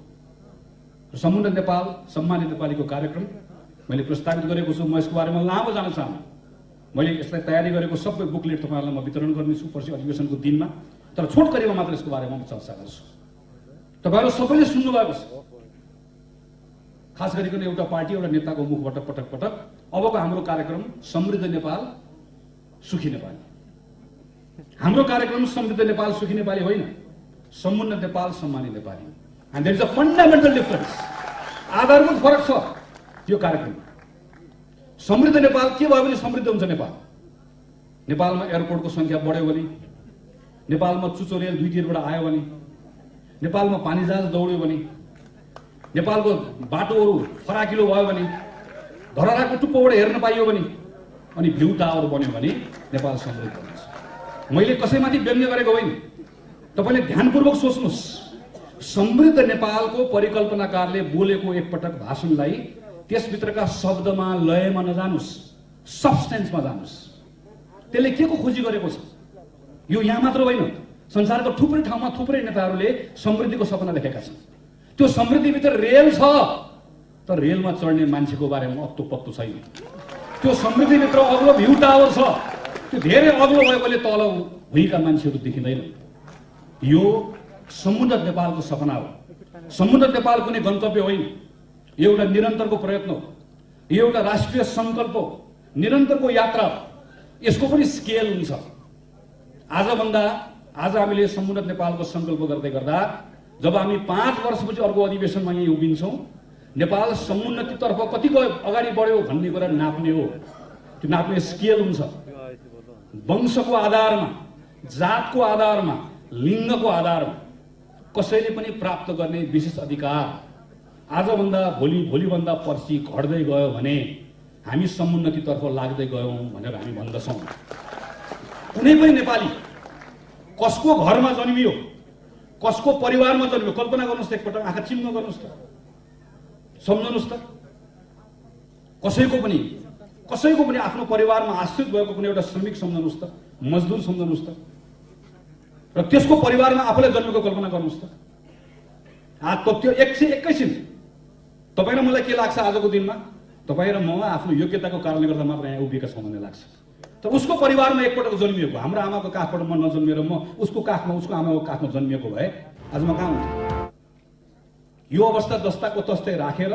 समुद्र नेपाल सम्मानित नेपालीको कार्यक्रम मैले प्रस्तावित गरेको छु। म यसको बारेमा लामो जान चाहन्न। मैले यसलाई तयारी गरेको सबै बुकलेट तपाईँहरूलाई म वितरण गर्नेछु पर्सि अधिवेशनको दिनमा, तर छोटकरीमा मात्र यसको बारेमा म चर्चा गर्छु। तपाईँहरू सबैले सुन्नुभएको छ, खास गरिकन एउटा पार्टी एउटा नेताको मुखबाट पटक पटक अबको हाम्रो कार्यक्रम समृद्ध नेपाल सुखी नेपाली। हाम्रो कार्यक्रम समृद्ध नेपाल सुखी नेपाली होइन, समुन्नत नेपाल सम्मानी Nepali. And there is a fundamental difference. आधारभूत फरक छ यो कार्यक्रम। समृद्ध नेपाल के भयो भने समृद्ध हुन्छ नेपाल। नेपालमा एयरपोर्टको संख्या बढ्यो भने, नेपालमा चुचो रेल 2 तिरबाट आयो भने, नेपालमा पानी जहाज दौड्यो भने, नेपालको बाटोहरू फराकिलो भयो भने, धरहराको टुप्पोबाट हेर्न पाइयो भने, अनि भ्यू टावर बन्यो भने नेपाल समृद्ध हुन्छ। मैले कसैमाथि व्यङ्ग्य गरेको होइन, तपाईँले ध्यानपूर्वक सोच्नुहोस्। समृद्ध नेपालको परिकल्पनाकारले बोलेको एकपटक भाषणलाई त्यसभित्रका शब्दमा लयमा नजानुस्, सब्सटेन्समा जानुस्। त्यसले के को खोजी गरेको छ? यो यहाँ मात्र होइन, संसारको थुप्रै ठाउँमा थुप्रै नेताहरूले समृद्धिको सपना देखेका छन्। त्यो समृद्धिभित्र रेल छ, तर रेलमा चढ्ने मान्छेको बारेमा अत्तो पत्तो छैन। त्यो समृद्धिभित्र अग्लो भ्यू टावर छ, त्यो धेरै अग्लो भएकोले तल भुइँका मान्छेहरू देखिँदैन। यो समुन्नत नेपालको सपना हो। समुन्नत नेपाल कुनै गन्तव्य होइन, यो एउटा निरन्तरको प्रयत्न हो, यो एउटा राष्ट्रिय सङ्कल्प हो, निरन्तरको यात्रा हो। यसको पनि स्केल हुन्छ। आज हामीले समुन्नत नेपालको सङ्कल्प गर्दै गर्दा जब हामी 5 वर्षपछि अर्को अधिवेशनमा यहीँ उभिन्छौँ, नेपाल समुन्नतितर्फ कति अगाडि बढ्यो भन्ने कुरा नाप्ने हो। त्यो नाप्ने स्केल हुन्छ। वंशको आधारमा, जातको आधारमा, लिङ्गको आधारमा कसैले पनि प्राप्त गर्ने विशेष अधिकार आजभन्दा भोलिभन्दा पर्सि घट्दै गयो भने हामी समुन्नतितर्फ लाग्दै गयौँ भनेर हामी भन्दछौँ। कुनै पनि नेपाली कसको घरमा जन्मियो, कसको परिवारमा जन्मियो, कल्पना गर्नुहोस् त, एकपटक आँखा चिम्म गर्नुहोस् त, सम्झनुहोस् त। कसैको पनि आफ्नो परिवारमा आश्रित भएको कुनै एउटा श्रमिक सम्झनुहोस् त, मजदुर सम्झनुहोस् त, र त्यसको परिवारमा आफूलाई जन्मेको कल्पना गर्नुहोस् त। त्यो एकैछिन तपाईँ र मलाई के लाग्छ? आजको दिनमा तपाईँ र म आफ्नो योग्यताको कारणले गर्दा मात्र यहाँ उभिएका छौँ भन्ने लाग्छ। तर उसको परिवारमा एकपटक जन्मिएको, हाम्रो आमाको काखबाट म नजन्मिएर म उसको काखमा, उसको आमाको काखमा जन्मिएको भए आज म कहाँ हुन्थेँ? यो अवस्था जस्ताको तस्तै राखेर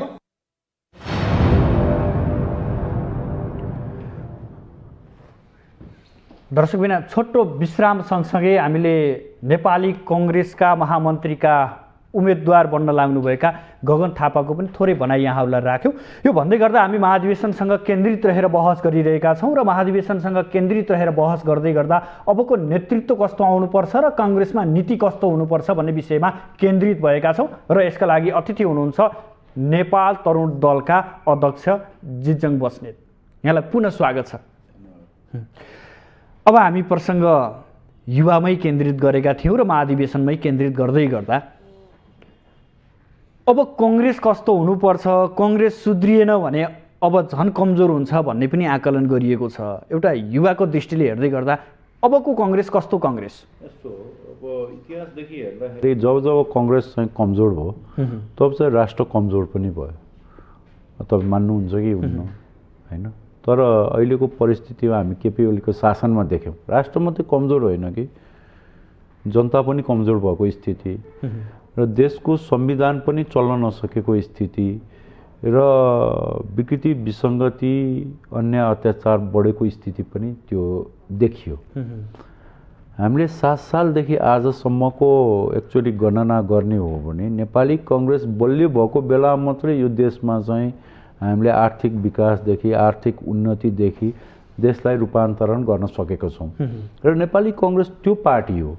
दर्शकबिना छोटो विश्राम सँगसँगै हामीले नेपाली कङ्ग्रेसका महामन्त्रीका उम्मेदवार बन्न लाग्नुभएका गगन थापाको पनि थोरै भनाइ यहाँहरूलाई राख्यौँ। यो भन्दै गर्दा हामी महाधिवेशनसँग केन्द्रित रहेर बहस गरिरहेका छौँ र महाधिवेशनसँग केन्द्रित रहेर बहस गर्दै गर्दा अबको नेतृत्व कस्तो आउनुपर्छ र काङ्ग्रेसमा नीति कस्तो हुनुपर्छ भन्ने विषयमा केन्द्रित भएका छौँ र यसका लागि अतिथि हुनुहुन्छ नेपाल तरुण दलका अध्यक्ष जितजङ बस्नेत। यहाँलाई पुनः स्वागत छ। अब हामी प्रसङ्ग युवामै केन्द्रित गरेका थियौँ र महाधिवेशनमै केन्द्रित गर्दै गर्दा अब कङ्ग्रेस कस्तो हुनुपर्छ, कङ्ग्रेस सुध्रिएन भने अब झन् कमजोर हुन्छ भन्ने पनि आकलन गरिएको छ। एउटा युवाको दृष्टिले हेर्दै गर्दा अबको कङ्ग्रेस कस्तो कङ्ग्रेस? यस्तो अब इतिहासदेखि हेर्दाखेरि जब कङ्ग्रेस चाहिँ कमजोर भयो तब चाहिँ राष्ट्र कमजोर पनि भयो। तपाईँ मान्नुहुन्छ कि हुन्न होइन? तर अहिलेको परिस्थितिमा हामी केपी ओलीको शासनमा देख्यौँ राष्ट्र मात्रै कमजोर होइन कि जनता पनि कमजोर भएको स्थिति र देशको संविधान पनि चल्न नसकेको स्थिति र विकृति विसङ्गति अन्य अत्याचार बढेको स्थिति पनि त्यो देखियो। हामीले 7 सालदेखि आजसम्मको एक्चुअली गणना गर्ने हो भने नेपाली कङ्ग्रेस बलियो भएको बेला मात्रै यो देशमा चाहिँ हामीले आर्थिक विकासदेखि आर्थिक उन्नतिदेखि देशलाई रूपान्तरण गर्न सकेका छौँ र नेपाली कङ्ग्रेस त्यो पार्टी हो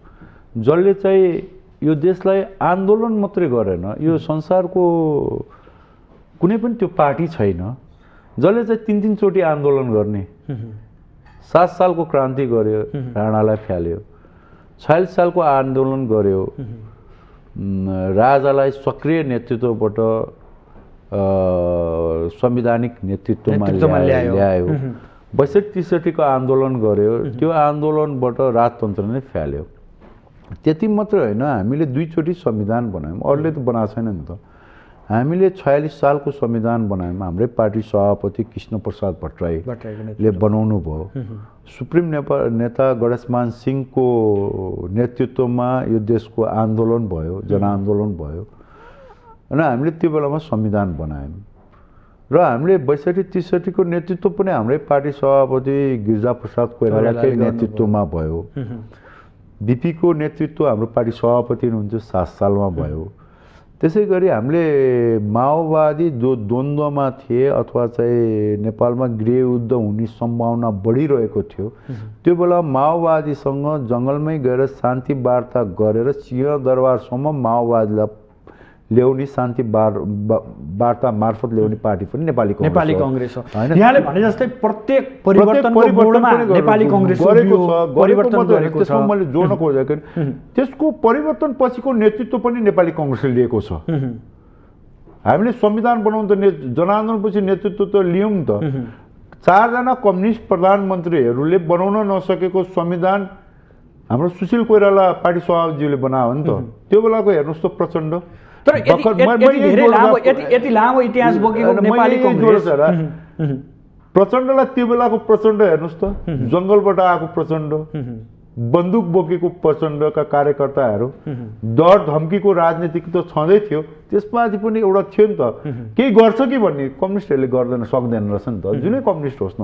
जसले चाहिँ यो देशलाई आन्दोलन मात्रै गरेन। यो संसारको कुनै पनि त्यो पार्टी छैन जसले चाहिँ 3 चोटि आन्दोलन गर्ने। 7 सालको क्रान्ति गर्यो, राणालाई फ्याल्यो, 46 सालको आन्दोलन गर्यो, राजालाई सक्रिय नेतृत्वबाट संवैधानिक नेतृत्वमा ल्यायो, 62-63 को आन्दोलन गर्यो, त्यो आन्दोलनबाट राजतन्त्र नै फ्याल्यो। त्यति मात्र होइन, हामीले 2 चोटि संविधान बनायौँ, अरूले त बनाएको छैन नि त। हामीले 46 सालको संविधान बनायौँ, हाम्रै पार्टी सभापति कृष्णप्रसाद भट्टराईले बनाउनु भयो। सुप्रिम नेता गणेशमान सिंहको नेतृत्वमा यो देशको आन्दोलन भयो, जनआन्दोलन भयो, अनि हामीले त्यो बेलामा संविधान बनायौँ। र हामीले 62-63 को नेतृत्व पनि हाम्रै पार्टी सभापति गिरिजाप्रसाद कोइरालाकै नेतृत्वमा भयो। बीपी को नेतृत्व हाम्रो पार्टी सभापति हुनुहुन्छ 7 सालमा भयो। त्यसै गरी हामीले माओवादी जो द्वन्द्वमा थिए अथवा चाहिँ नेपालमा गृहयुद्ध हुने सम्भावना बढिरहेको थियो, त्यो बेला माओवादीसँग जङ्गलमै गएर शान्ति वार्ता गरेर सिंहदरबारसम्म माओवादीलाई ल्याउने शान्ति वार्ता मार्फत ल्याउने पार्टी पनि नेपाली कांग्रेस हो। यहाँले भने जस्तै प्रत्येक परिवर्तनको मोडमा नेपाली कांग्रेस गरेको छ, परिवर्तन गरेको छ। मैले जोड्न खोजेको त्यसको परिवर्तन पछिको नेतृत्व पनि नेपाली कांग्रेसले लिएको छ। हामीले संविधान बनाउनु त जनआन्दोलनपछि नेतृत्व त लियौँ नि त। 4 जना कम्युनिस्ट प्रधानमन्त्रीहरूले बनाउन नसकेको संविधान हाम्रो सुशील कोइराला पार्टी सभापतिज्यूले बनायो नि त। त्यो बेलाको हेर्नुहोस् त प्रचण्ड, तर यति लामो इतिहास बोकेको नेपाली कांग्रेस प्रचण्डलाई त्यो बेलाको प्रचण्ड हेर्नुहोस् त, जङ्गलबाट आएको प्रचण्ड, बन्दुक बोकेको प्रचण्डका कार्यकर्ताहरू, डर धम्कीको राजनीति त छँदै थियो, त्यसमाथि पनि एउटा थियो नि त केही गर्छ कि भन्ने। कम्युनिस्टहरूले गर्दैन सक्दैन रहेछ नि त, जुनै कम्युनिस्ट होस् न,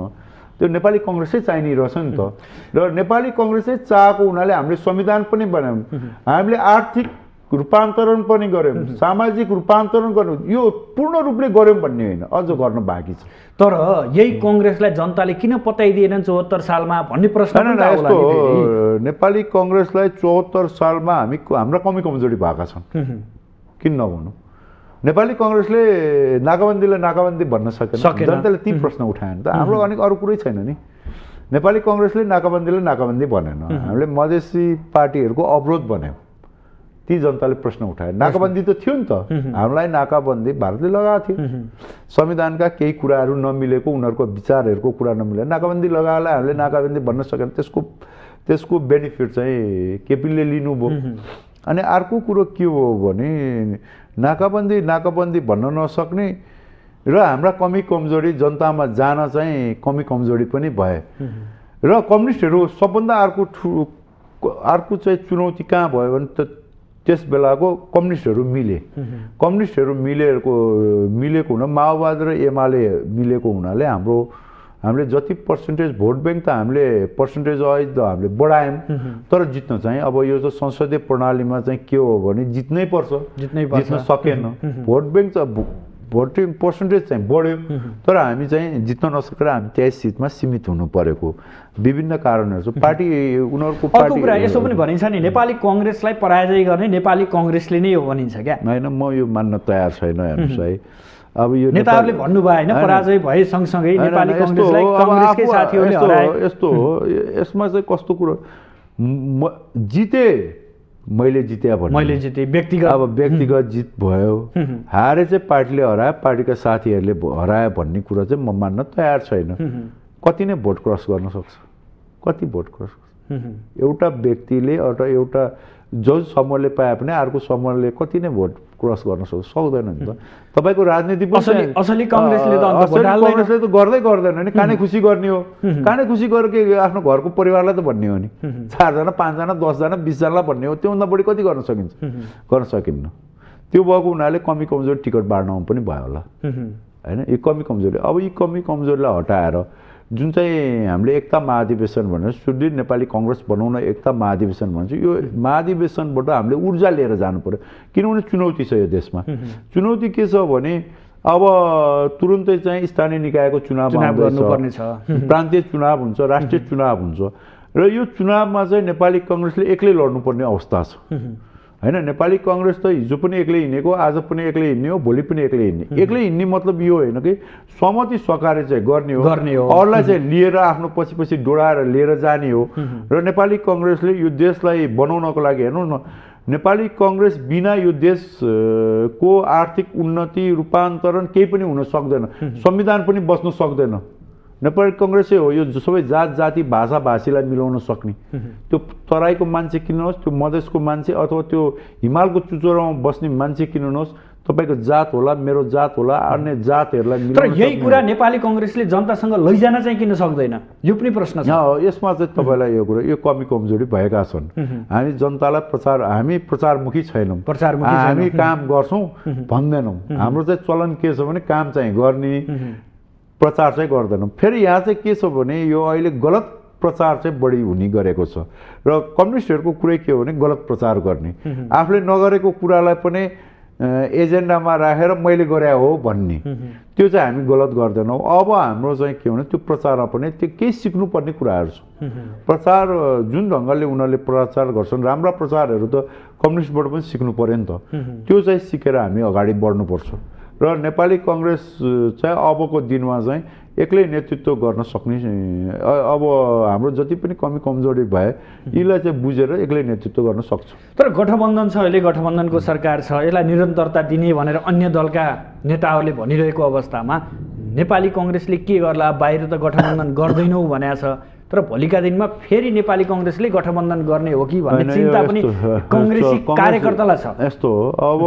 त्यो नेपाली कांग्रेसै चाहिने रहेछ नि त। र नेपाली कांग्रेसै चाहेको हुनाले हामीले संविधान पनि बनायौँ, हामीले आर्थिक रूपान्तरण पनि गर्यौँ, सामाजिक रूपान्तरण गर्यौँ। यो पूर्ण रूपले गर्यौँ भन्ने होइन, अझ गर्न बाँकी छ। तर यही कांग्रेसलाई जनताले किन पताइदिएनन् 74 सालमा भन्ने प्रश्न पनि आउला नि फेरि। नेपाली कांग्रेसलाई 74 सालमा हाम्रा कमी कमजोरी भएका छन्, किन नभनौँ। नेपाली कांग्रेसले नाकाबन्दीलाई नाकाबन्दी भन्न सकेन, जनताले ती प्रश्न उठाएन त। हाम्रो अनेक अरू कुरै छैन नि। नेपाली कांग्रेसले नाकाबन्दीलाई नाकाबन्दी भनेन, हामीले मधेसी पार्टीहरूको अवरोध बनायौँ, ती जनताले प्रश्न उठाए। नाकाबन्दी त थियो नि त, हामीलाई नाकाबन्दी भारतले लगाएको थियो। संविधानका केही कुराहरू नमिलेको, उनीहरूको विचारहरूको कुरा नमिलेको नाकाबन्दी लगाएला हामीले नाकाबन्दी भन्न सकेन। त्यसको बेनिफिट चाहिँ केपीले लिनुभयो। अनि अर्को कुरो के हो भने नाकाबन्दी भन्न नसक्ने र हाम्रा कमी कमजोरी जनतामा जान चाहिँ कमी कमजोरी पनि भए। र कम्युनिस्टहरू सबभन्दा अर्को चाहिँ चुनौती कहाँ भयो भने त्यस बेलाको कम्युनिस्टहरू मिले। कम्युनिस्टहरू मिलेको हुन माओवादी र एमाले मिलेको हुनाले हामीले जति पर्सेन्टेज भोट ब्याङ्क त हामीले पर्सेन्टेज वाइज त हामीले बढायौँ, तर जित्न चाहिँ अब यो त संसदीय प्रणालीमा चाहिँ के हो भने जित्नै पर्छ, जित्न सकेन। भोट ब्याङ्क चाहिँ भोटिङ पर्सेन्टेज चाहिँ बढ्यो, तर हामी चाहिँ जित्न नसकेर हामी 23 सिटमा सीमित हुनु परेको विभिन्न कारणहरू छ। पार्टी उनीहरूको अर्को कुरा यसो पनि भनिन्छ नि, नेपाली कांग्रेसलाई पराजय गर्ने नेपाली कांग्रेसले नै हो भनिन्छ क्या। होइन, म यो मान्न तयार छैन। हेर्नुहोस् है, अब यो नेताहरूले भन्नुभयो होइन, पराजय भए सँगसँगै नेपाली कांग्रेसलाई कांग्रेसकै साथीहरूले हराए। यस्तो हो, यसमा चाहिँ कस्तो कुरो जिते मैले जिते व्यक्तिगत, अब व्यक्तिगत जित भयो, हारे चाहिँ पार्टीले हरायो, पार्टीका साथीहरूले हरायो भन्ने कुरा चाहिँ म मान्न तयार छैन। कति नै भोट क्रस गर्न सक्छ, कति भोट क्रस? एउटा व्यक्तिले एउटा जो समूहले पाए पनि अर्को समूहले कति नै भोट क्रस गर्न सक्दैन नि त। तपाईँको राजनीति पनि असली कांग्रेसले त गर्दैन नि, काने खुसी गर्ने हो। काने खुसी गरेर के आफ्नो घरको परिवारलाई त भन्ने हो नि, 4 जना 5 जना 10 जना 20 जनालाई भन्ने हो। त्योभन्दा बढी कति गर्न सकिन्छ? गर्न सकिन्न। त्यो भएको हुनाले कमी कमजोरी टिकट बाँड्नमा पनि भयो होला होइन। यी कमी कमजोरी, अब यी कमी कमजोरीलाई हटाएर जुन चाहिँ हामीले एकता महाधिवेशन भनेर सुदृढ नेपाली कांग्रेस बनाउन एकता महाधिवेशन भन्छ, यो महाधिवेशनबाट हामीले ऊर्जा लिएर जानु पर्यो। किनभने चुनौती छ यो देशमा। चुनौती के छ भने अब तुरुन्तै चाहिँ स्थानीय निकायको चुनाव गर्नुपर्ने छ, प्रान्तीय चुनाव हुन्छ, राष्ट्रिय चुनाव हुन्छ, र यो चुनावमा चाहिँ नेपाली कांग्रेसले एक्लै लड्नुपर्ने अवस्था छ होइन। नेपाली कांग्रेस त हिजो पनि एक्लै हिँडेको, आज पनि एक्लै हिँड्ने हो, भोलि पनि एक्लै हिँड्ने। एक्लै हिँड्ने मतलब यो होइन कि सहमति सहकार्य चाहिँ गर्ने हो, अरूलाई चाहिँ लिएर आफ्नो पछि डोडाएर लिएर जाने हो। र नेपाली कांग्रेसले यो देशलाई बनाउनको लागि हेर्नु न, नेपाली कांग्रेस बिना यो देशको आर्थिक उन्नति रूपान्तरण केही पनि हुन सक्दैन, संविधान पनि बस्न सक्दैन। नेपाली कङ्ग्रेसै हो यो सबै जात जाति भाषा भाषीलाई मिलाउन सक्ने त्यो तराईको मान्छे किन्नुहोस् त्यो मधेसको मान्छे अथवा त्यो हिमालको चुचुरोमा बस्ने मान्छे किन्नुहोस् तपाईँको जात होला मेरो जात होला अन्य जातहरूलाई तर यही कुरा नेपाली कङ्ग्रेसले जनतासँग लैजान चाहिँ किन सक्दैन यो पनि प्रश्न छ यसमा चाहिँ तपाईँलाई यो कुरा यो कमी कमजोरी भएका छन् हामी जनतालाई हामी प्रचारमुखी छैनौँ हामी काम गर्छौँ भन्दैनौँ हाम्रो चाहिँ चलन के छ भने काम चाहिँ गर्ने प्रचार चाहिँ गर्दैनौँ फेरि यहाँ चाहिँ के छ भने यो अहिले गलत प्रचार चाहिँ बढी हुने गरेको छ र कम्युनिस्टहरूको कुरै के हो भने गलत प्रचार गर्ने आफूले नगरेको कुरालाई पनि एजेन्डामा राखेर मैले गरे हो भन्ने त्यो चाहिँ हामी गलत गर्दैनौँ अब हाम्रो चाहिँ के भने त्यो प्रचारमा पनि त्यो केही सिक्नुपर्ने कुराहरू छ प्रचार जुन ढङ्गले उनीहरूले प्रचार गर्छन् राम्रा प्रचारहरू त कम्युनिस्टबाट पनि सिक्नु पर्यो नि त त्यो चाहिँ सिकेर हामी अगाडि बढ्नुपर्छ र नेपाली कङ्ग्रेस चाहिँ अबको दिनमा चाहिँ एक्लै नेतृत्व गर्न सक्ने अब हाम्रो जति पनि कमी कमजोरी भए यीलाई चाहिँ बुझेर एक्लै नेतृत्व गर्न सक्छ तर गठबन्धन छ अहिले गठबन्धनको सरकार छ यसलाई निरन्तरता दिने भनेर अन्य दलका नेताहरूले भनिरहेको अवस्थामा नेपाली कङ्ग्रेसले के गर्ला बाहिर त गठबन्धन गर्दैनौ भनेको छ तर भोलिका दिनमा फेरि नेपाली कङ्ग्रेसले गठबन्धन गर्ने हो कि भन्ने चिन्ता पनि कङ्ग्रेसी कार्यकर्तालाई छ यस्तो हो अब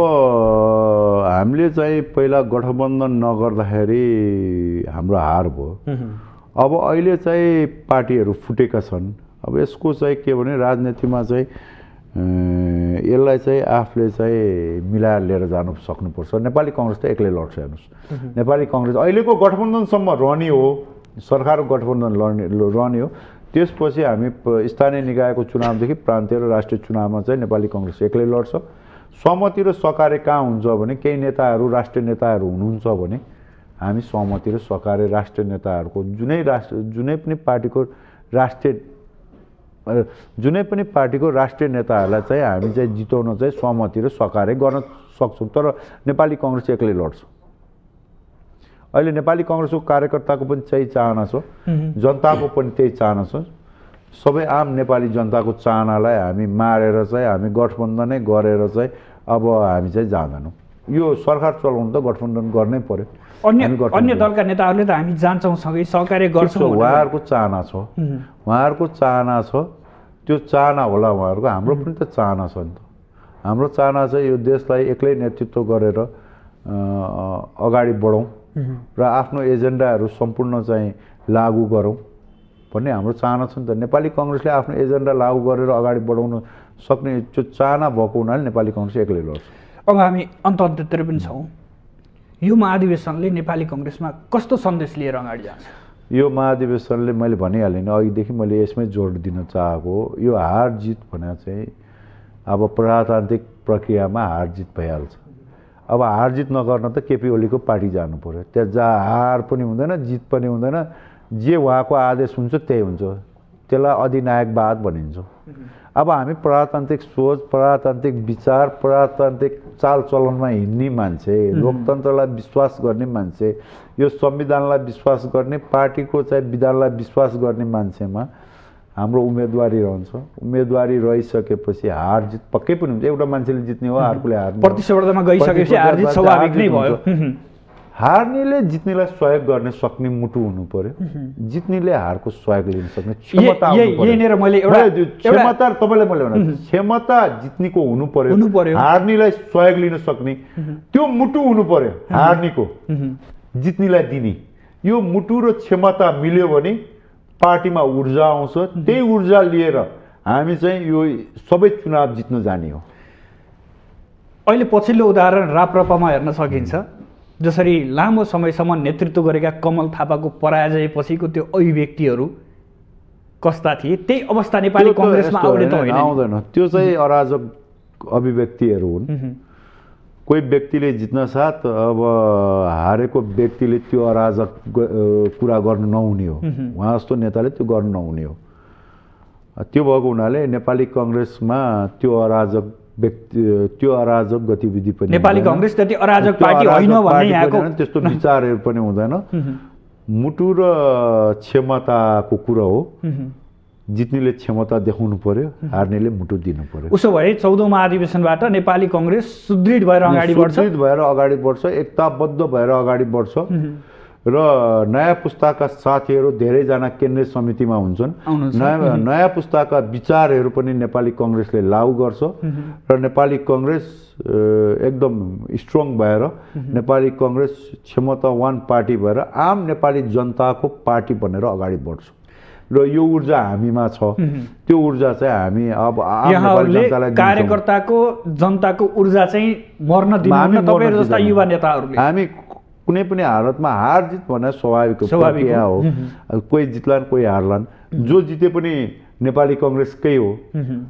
हामीले चाहिँ पहिला गठबन्धन नगर्दाखेरि हाम्रो हार भयो अब अहिले चाहिँ पार्टीहरू फुटेका छन् अब यसको चाहिँ के भने राजनीतिमा चाहिँ यसलाई चाहिँ आफूले चाहिँ मिलाएर लिएर जानु सक्नुपर्छ नेपाली कङ्ग्रेस त एक्लै लड्छ हेर्नुहोस् नेपाली कङ्ग्रेस अहिलेको गठबन्धनसम्म रहने हो सरकारको गठबन्धन रहने हो त्यसपछि हामी स्थानीय निकायको चुनावदेखि प्रान्तीय र राष्ट्रिय चुनावमा चाहिँ नेपाली कङ्ग्रेस एक्लै लड्छ सहमति र सहकार्य कहाँ हुन्छ भने केही नेताहरू राष्ट्रिय नेताहरू हुनुहुन्छ भने हामी सहमति र सहकार्य राष्ट्रिय नेताहरूको जुनै पनि पार्टीको राष्ट्रिय नेताहरूलाई चाहिँ हामी चाहिँ जिताउन चाहिँ सहमति र सहकार्य गर्न सक्छौँ तर नेपाली कङ्ग्रेस एक्लै लड्छ अहिले नेपाली कङ्ग्रेसको कार्यकर्ताको पनि त्यही चाहना छ जनताको पनि त्यही चाहना छ सबै आम नेपाली जनताको चाहनालाई हामी मारेर चाहिँ हामी गठबन्धनै गरेर चाहिँ अब हामी चाहिँ जाँदैनौँ यो सरकार चलाउनु त गठबन्धन गर्नै पर्यो अन्य दलका नेताहरूले त हामी जान्छौँ सँगै सहकार्य गर्छौँ उहाँहरूको चाहना छ उहाँहरूको चाहना छ त्यो चाहना होला उहाँहरूको हाम्रो पनि त चाहना छ नि त हाम्रो चाहना चाहिँ यो देशलाई एक्लै नेतृत्व गरेर अगाडि बढौँ र आफ्नो एजेन्डाहरू सम्पूर्ण चाहिँ लागू गरौँ भन्ने हाम्रो चाहना छ नि त नेपाली कङ्ग्रेसले आफ्नो एजेन्डा लागू गरेर अगाडि बढाउन सक्ने त्यो चाहना भएको हुनाले नेपाली कङ्ग्रेस एक्लै लड्छ अब हामी अन्त्यतिर पनि छौँ यो महाधिवेशनले नेपाली कङ्ग्रेसमा कस्तो सन्देश लिएर अगाडि जान्छ यो महाधिवेशनले मैले भनिहालेँ नि अघिदेखि मैले यसमै जोड दिन चाहेको यो हार जित भने चाहिँ अब प्रजातान्त्रिक प्रक्रियामा हार जित भइहाल्छ अब हार जित नगर्न त केपी ओलीको पार्टी जानु पर्यो त्यहाँ जहाँ हार पनि हुँदैन जित पनि हुँदैन जे उहाँको आदेश हुन्छ त्यही हुन्छ त्यसलाई अधिनायकवाद भनिन्छ अब हामी प्रजातान्त्रिक सोच प्रजातान्त्रिक विचार प्रजातान्त्रिक चालचलनमा हिँड्ने मान्छे लोकतन्त्रलाई विश्वास गर्ने मान्छे यो संविधानलाई विश्वास गर्ने पार्टीको चाहिँ विधानलाई विश्वास गर्ने मान्छेमा हाम्रो उम्मेदवारी रहन्छ उम्मेदवारी रहिसकेपछि हार जित पक्कै पनि हुन्छ एउटा मान्छेले जित्ने हो अर्कोले हार्ने प्रतिस्पर्धामा गइसकेपछि हार जित स्वाभाविक नै भयो हार्नेले जित्नेलाई सहयोग गर्न सक्ने मुटु हुनु पर्यो जित्नेले हारको सहयोग लिन सक्ने क्षमता क्षमता तपाईँलाई मैले भने क्षमता जित्नेको हुनु पर्यो हार्नेलाई सहयोग लिन सक्ने त्यो मुटु हुनु पर्यो हार्नेको जित्नेलाई दिने यो मुटु र क्षमता मिल्यो भने पार्टीमा ऊर्जा आउँछ त्यही ऊर्जा लिएर हामी चाहिँ यो सबै चुनाव जित्न जाने हो अहिले पछिल्लो उदाहरण राप्रपामा हेर्न सकिन्छ जसरी लामो समयसम्म नेतृत्व गरेका कमल थापाको पराजयपछिको त्यो अभिव्यक्तिहरू कस्ता थिए त्यही अवस्था नेपाली कङ्ग्रेसमा आउँदैन त्यो चाहिँ अराजक अभिव्यक्तिहरू हुन् कोही व्यक्तिले जित्न साथ अब हारेको व्यक्तिले त्यो अराजक कुरा गर्नु नहुने हो उहाँ जस्तो नेताले त्यो गर्नु नहुने हो त्यो भएको हुनाले नेपाली कङ्ग्रेसमा त्यो अराजक गतिविधि पनि नेपाली कङ्ग्रेस त्यति अराजक पार्टी होइन भन्ने यहाँको त्यस्तो विचारहरू पनि हुँदैन मुटु र क्षमताको कुरा हो जित्नेले क्षमता देखाउनु पर्यो हार्नेले मुटु दिनु पर्यो उसो भए 14औं महाधिवेशनबाट नेपाली कङ्ग्रेस सुदृढ भएर अगाडि बढ्छ एकताबद्ध भएर अगाडि बढ्छ र नयाँ पुस्ताका साथीहरू धेरैजना केन्द्रीय समितिमा हुन्छन्। नयाँ पुस्ताका विचारहरू पनि नेपाली कङ्ग्रेसले लागू गर्छ र नेपाली कङ्ग्रेस एकदम स्ट्रङ भएर नेपाली कङ्ग्रेस क्षमतावान पार्टी भएर आम नेपाली जनताको पार्टी बनेर अगाडि बढ्छ र यो ऊर्जा हामीमा छ। त्यो ऊर्जा चाहिँ हामी अब आम नेपाली जनतालाई कार्यकर्ताको जनताको ऊर्जा चाहिँ मर्न दिनुहुन्न तपाईहरु जस्ता युवा नेताहरूले। हामी कुनै पनि हालतमा हार जित भन्ने स्वाभाविक हो, कोही जित्लान् कोही हार्लान्, जो जिते पनि नेपाली कङ्ग्रेसकै हो,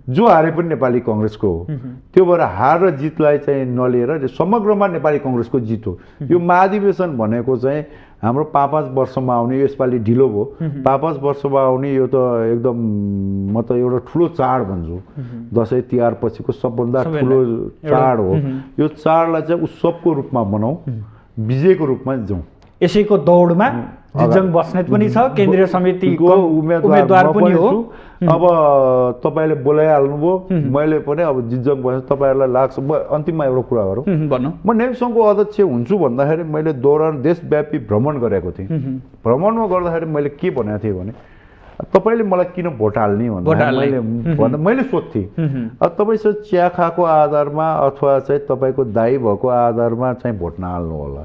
जो हारे पनि नेपाली कङ्ग्रेसको हो। त्यो भएर हार र जितलाई चाहिँ नलिएर समग्रमा नेपाली कङ्ग्रेसको जित हो। यो महाधिवेशन भनेको चाहिँ हाम्रो 5-5 वर्षमा आउने, यसपालि ढिलो भयो, 5-5 वर्षमा आउने यो त एकदम म त एउटा ठुलो चाड भन्छु। दसैँ तिहार पछिको सबभन्दा ठुलो चाड हो। यो चाडलाई चाहिँ उत्सवको रूपमा बनाऊ, विजयको रूपमा जाउँ। यसैको दौडमा जिज्जङ बस्नेत पनि छ, केन्द्रीय समितिको उम्मेदवार पनि हो। अब तपाईले बोलाइहाल्नुभयो, मैले पनि अब जिज्जङ बस्ने तपाईहरुलाई लाग्छ। म अन्तिममा एउटा कुरा गरौँ, म नेप्सङको अध्यक्ष हुन्छु भन्दाखेरि मैले दौरान देशव्यापी भ्रमण गरेको थिएँ। भ्रमणमा गर्दाखेरि मैले के भनेको थिएँ भने तपाईले मलाई किन भोट हाल्ने भन्दा मैले सोध्थेँ। तपाईसँग चिया खाएको आधारमा अथवा चाहिँ तपाईको दाइ भएको आधारमा चाहिँ भोट नहाल्नु होला।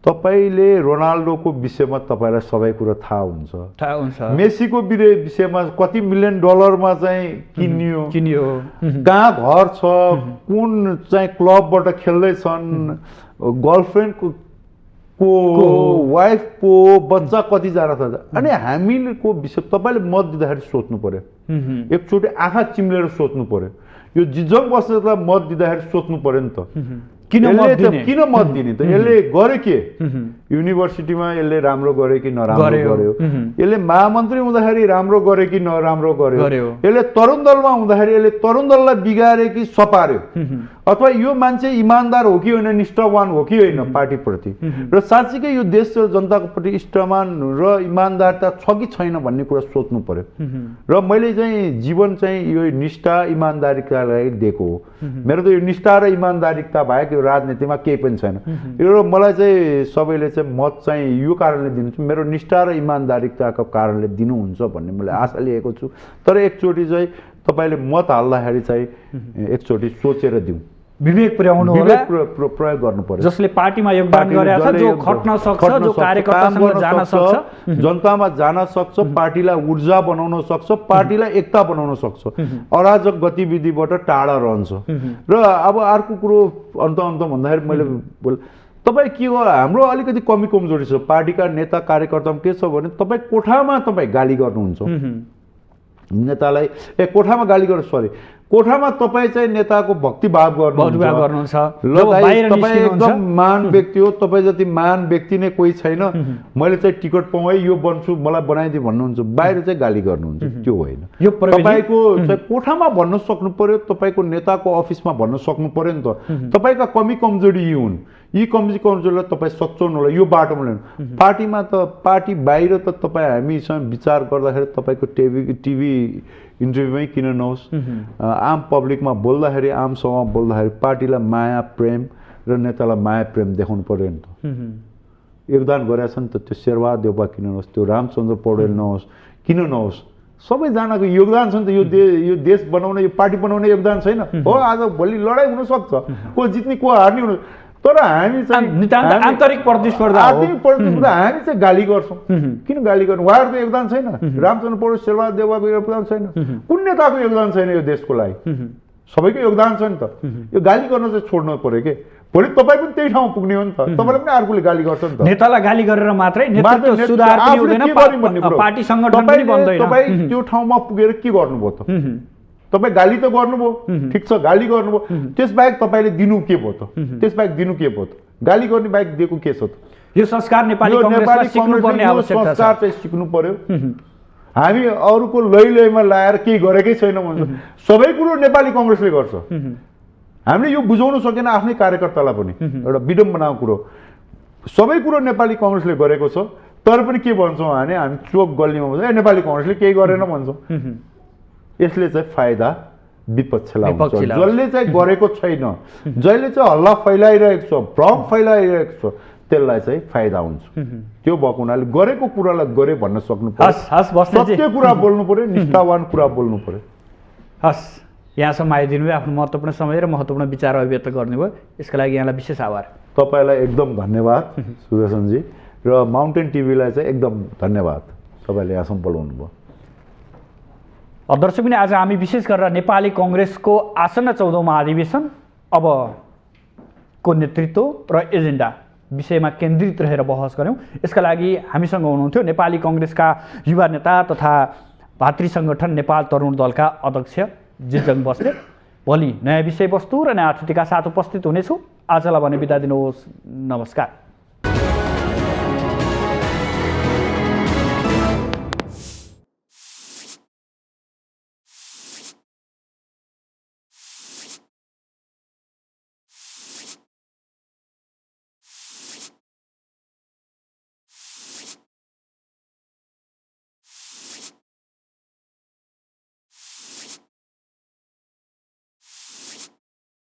तपाईले रोनाल्डोको विषयमा तपाईलाई सबै कुरा थाहा हुन्छ। मेसीको विषयमा कति मिलियन डलरमा चाहिँ किनियो, कहाँ घर छ, कुन चाहिँ क्लबबाट खेल्दैछन्, गर्लफ्रेन्डको वाइफको बच्चा कतिजना छ। अनि हामीको विषय तपाईले मत दिँदाखेरि सोच्नु पर्यो, एकचोटि आँखा चिम्लेर सोच्नु पर्यो। यो जिज्जङ बस्नेतलाई मत दिँदाखेरि सोच्नु पर्यो नि त, किन मत दिने त? यसले गर्यो के? युनिभर्सिटीमा यसले राम्रो गर्यो कि नराम्रो गर्यो? यसले महामन्त्री हुँदाखेरि राम्रो गर्यो कि नराम्रो गर्यो? यसले तरुण दलमा हुँदाखेरि यसले तरुण दललाई बिगार्यो कि सपार्यो? अथवा यो मान्छे इमान्दार हो कि होइन, निष्ठावान हो कि होइन पार्टीप्रति, र साँच्चीकै यो देश र जनताको प्रति निष्ठावान र इमान्दारता छ कि छैन भन्ने कुरा सोच्नु पर्यो। र मैले चाहिँ जीवन चाहिँ यो निष्ठा इमान्दारितालाई दिएको हो। मेरो त यो निष्ठा र इमान्दारिता बाहेक यो राजनीतिमा केही पनि छैन। यो मलाई चाहिँ सबैले चाहिँ मत चाहिँ यो कारणले दिनुहुन्छ, मेरो निष्ठा र इमान्दारिताको कारणले दिनुहुन्छ भन्ने मैले आशा लिएको छु। तर एकचोटि चाहिँ तपाईले मत हाल्दाखेरि चाहिँ एकचोटि सोचेर दिउँ, विवेक पुर्याउनु होला, प्रयोग गर्नु पर्यो। जसले पार्टीमा योगदान गरेछ, जो खट्न सक्छ, जो कार्यकर्तासँग जान सक्छ, जनतामा जान सक्छ, पार्टीलाई ऊर्जा बनाउन सक्छ, पार्टीलाई एकता बनाउन सक्छ, अराजक गतिविधिबाट टाढा रहन्छ। र अब अर्को कुरो अन्त भन्दाखेरि मैले तपाईँ के गर्नु, हाम्रो अलिकति कमी कमजोरी छ पार्टीका नेता कार्यकर्तामा के छ भने तपाईँ कोठामा तपाईँ गाली गर्नुहुन्छ नेतालाई, कोठामा गाली गर्नु, सरी कोठामा तपाईँ चाहिँ नेताको भक्तिभाव गर्नुहुन्छ, तपाईँ एकदम महान व्यक्ति हो, तपाईँ जति महान व्यक्ति नै कोही छैन, मैले चाहिँ टिकट पाउँ है, यो बन्छु, मलाई बनाइदिए भन्नुहुन्छ, बाहिर चाहिँ गाली गर्नुहुन्छ। त्यो होइन, तपाईँको चाहिँ कोठामा भन्न सक्नु पर्यो, तपाईँको नेताको अफिसमा भन्न सक्नु पर्यो नि त। तपाईँका कमी कमजोरी यी हुन्, यी कमजोरीलाई तपाईँ सच्याउनु होला, यो बाटोमा ल्याउनु। पार्टीमा त पार्टी बाहिर त तपाईँ हामीसँग विचार गर्दाखेरि तपाईँको टिभी इन्टरभ्यूमै किन नहोस्, आम पब्लिकमा बोल्दाखेरि, आम सभामा बोल्दाखेरि पार्टीलाई माया प्रेम र नेतालाई माया प्रेम देखाउनु पर्यो नि त। योगदान गरेछ नि त, त्यो शेरबहादुर देउपा किन नहोस्, त्यो रामचन्द्र पौडेल नहोस्, किन नहोस्, सबैजनाको योगदान छ नि त। यो देश बनाउने, यो पार्टी बनाउने योगदान छैन हो? आज भोलि लडाइँ हुनसक्छ, को जित्ने को हार्ने हुनु, तर हामी चाहिँ आन्तरिक प्रतिस्पर्धा हामी चाहिँ गाली गर्छौँ। किन गाली गर्नु? उहाँहरूको योगदान छैन, रामचन्द्र पौडेल शेरबहादुर देउपाको योगदान छैन, कुन नेताको योगदान छैन यो देशको लागि? सबैको योगदान छ नि त। यो गाली गर्न चाहिँ छोड्नु पर्यो के? भोलि तपाईँ पनि त्यही ठाउँमा पुग्ने हो नि त, तपाईँलाई पनि अर्कोले गाली गर्छ नि त। नेतालाई गाली गरेर मात्रै नेतृत्व सुधार पनि हुँदैन, पार्टी संगठन पनि बन्दैन। तपाईँ त्यो ठाउँमा पुगेर के गर्नुभयो त? तपाईँ गाली त गर्नुभयो, ठिक छ, गाली गर्नुभयो, त्यसबाहेक तपाईँले दिनु के भयो त? त्यसबाहेक दिनु के भयो त? गाली गर्ने बाहेक दिएको के छ त? यो संस्कार नेपाली कङ्ग्रेसले सिक्नुपर्ने आवश्यकता छ, चाहिँ सिक्नु पर्यो। हामी अरूको लैमा लाएर केही गरेकै छैन भन्छ, सबै कुरो नेपाली कङ्ग्रेसले गर्छ। हामीले यो बुझाउन सकेन आफ्नै कार्यकर्तालाई पनि, एउटा विडम्बनाको कुरो। सबै कुरो नेपाली कङ्ग्रेसले गरेको छ, तर पनि के भन्छौँ भने हामी चोक गल्लीमा भन्छ, नेपाली कङ्ग्रेसले केही गरेन भन्छौँ। यसले चाहिँ फाइदा विपक्षलाई हुन्छ, जसले चाहिँ गरेको छैन, जसले चाहिँ हल्ला फैलाइरहेको छ, भ्रम फैलाइरहेको छ, त्यसलाई चाहिँ फाइदा हुन्छ। त्यो भएको हुनाले गरेको कुरालाई गरे भन्न सक्नु पर्यो। हस् बस्नेतजी, सत्य कुरा बोल्नु पर्यो, निष्ठावान कुरा बोल्नु पर्यो। हस्, यहाँसम्म आइदिनु भयो, आफ्नो महत्त्वपूर्ण समय र महत्त्वपूर्ण विचार अभिव्यक्त गर्नुभयो, यसका लागि यहाँलाई विशेष आभार। तपाईँलाई एकदम धन्यवाद सुदर्शनजी, र माउन्टेन टिभीलाई चाहिँ एकदम धन्यवाद, तपाईँले यहाँसम्म बोलाउनु भयो। दर्शक पनि, आज हामी विशेष गरेर नेपाली कङ्ग्रेसको आसन्न 14औं महाधिवेशन अबको नेतृत्व र एजेन्डा विषयमा केन्द्रित रहेर बहस गऱ्यौँ। यसका लागि हामीसँग हुनुहुन्थ्यो नेपाली कङ्ग्रेसका युवा नेता तथा भातृ सङ्गठन नेपाल तरुण दलका अध्यक्ष जितजङ बस्नेत। भोलि नयाँ विषयवस्तु र नयाँ अतिथिका साथ उपस्थित हुनेछु। आजलाई भने बिदा दिनुहोस्, नमस्कार।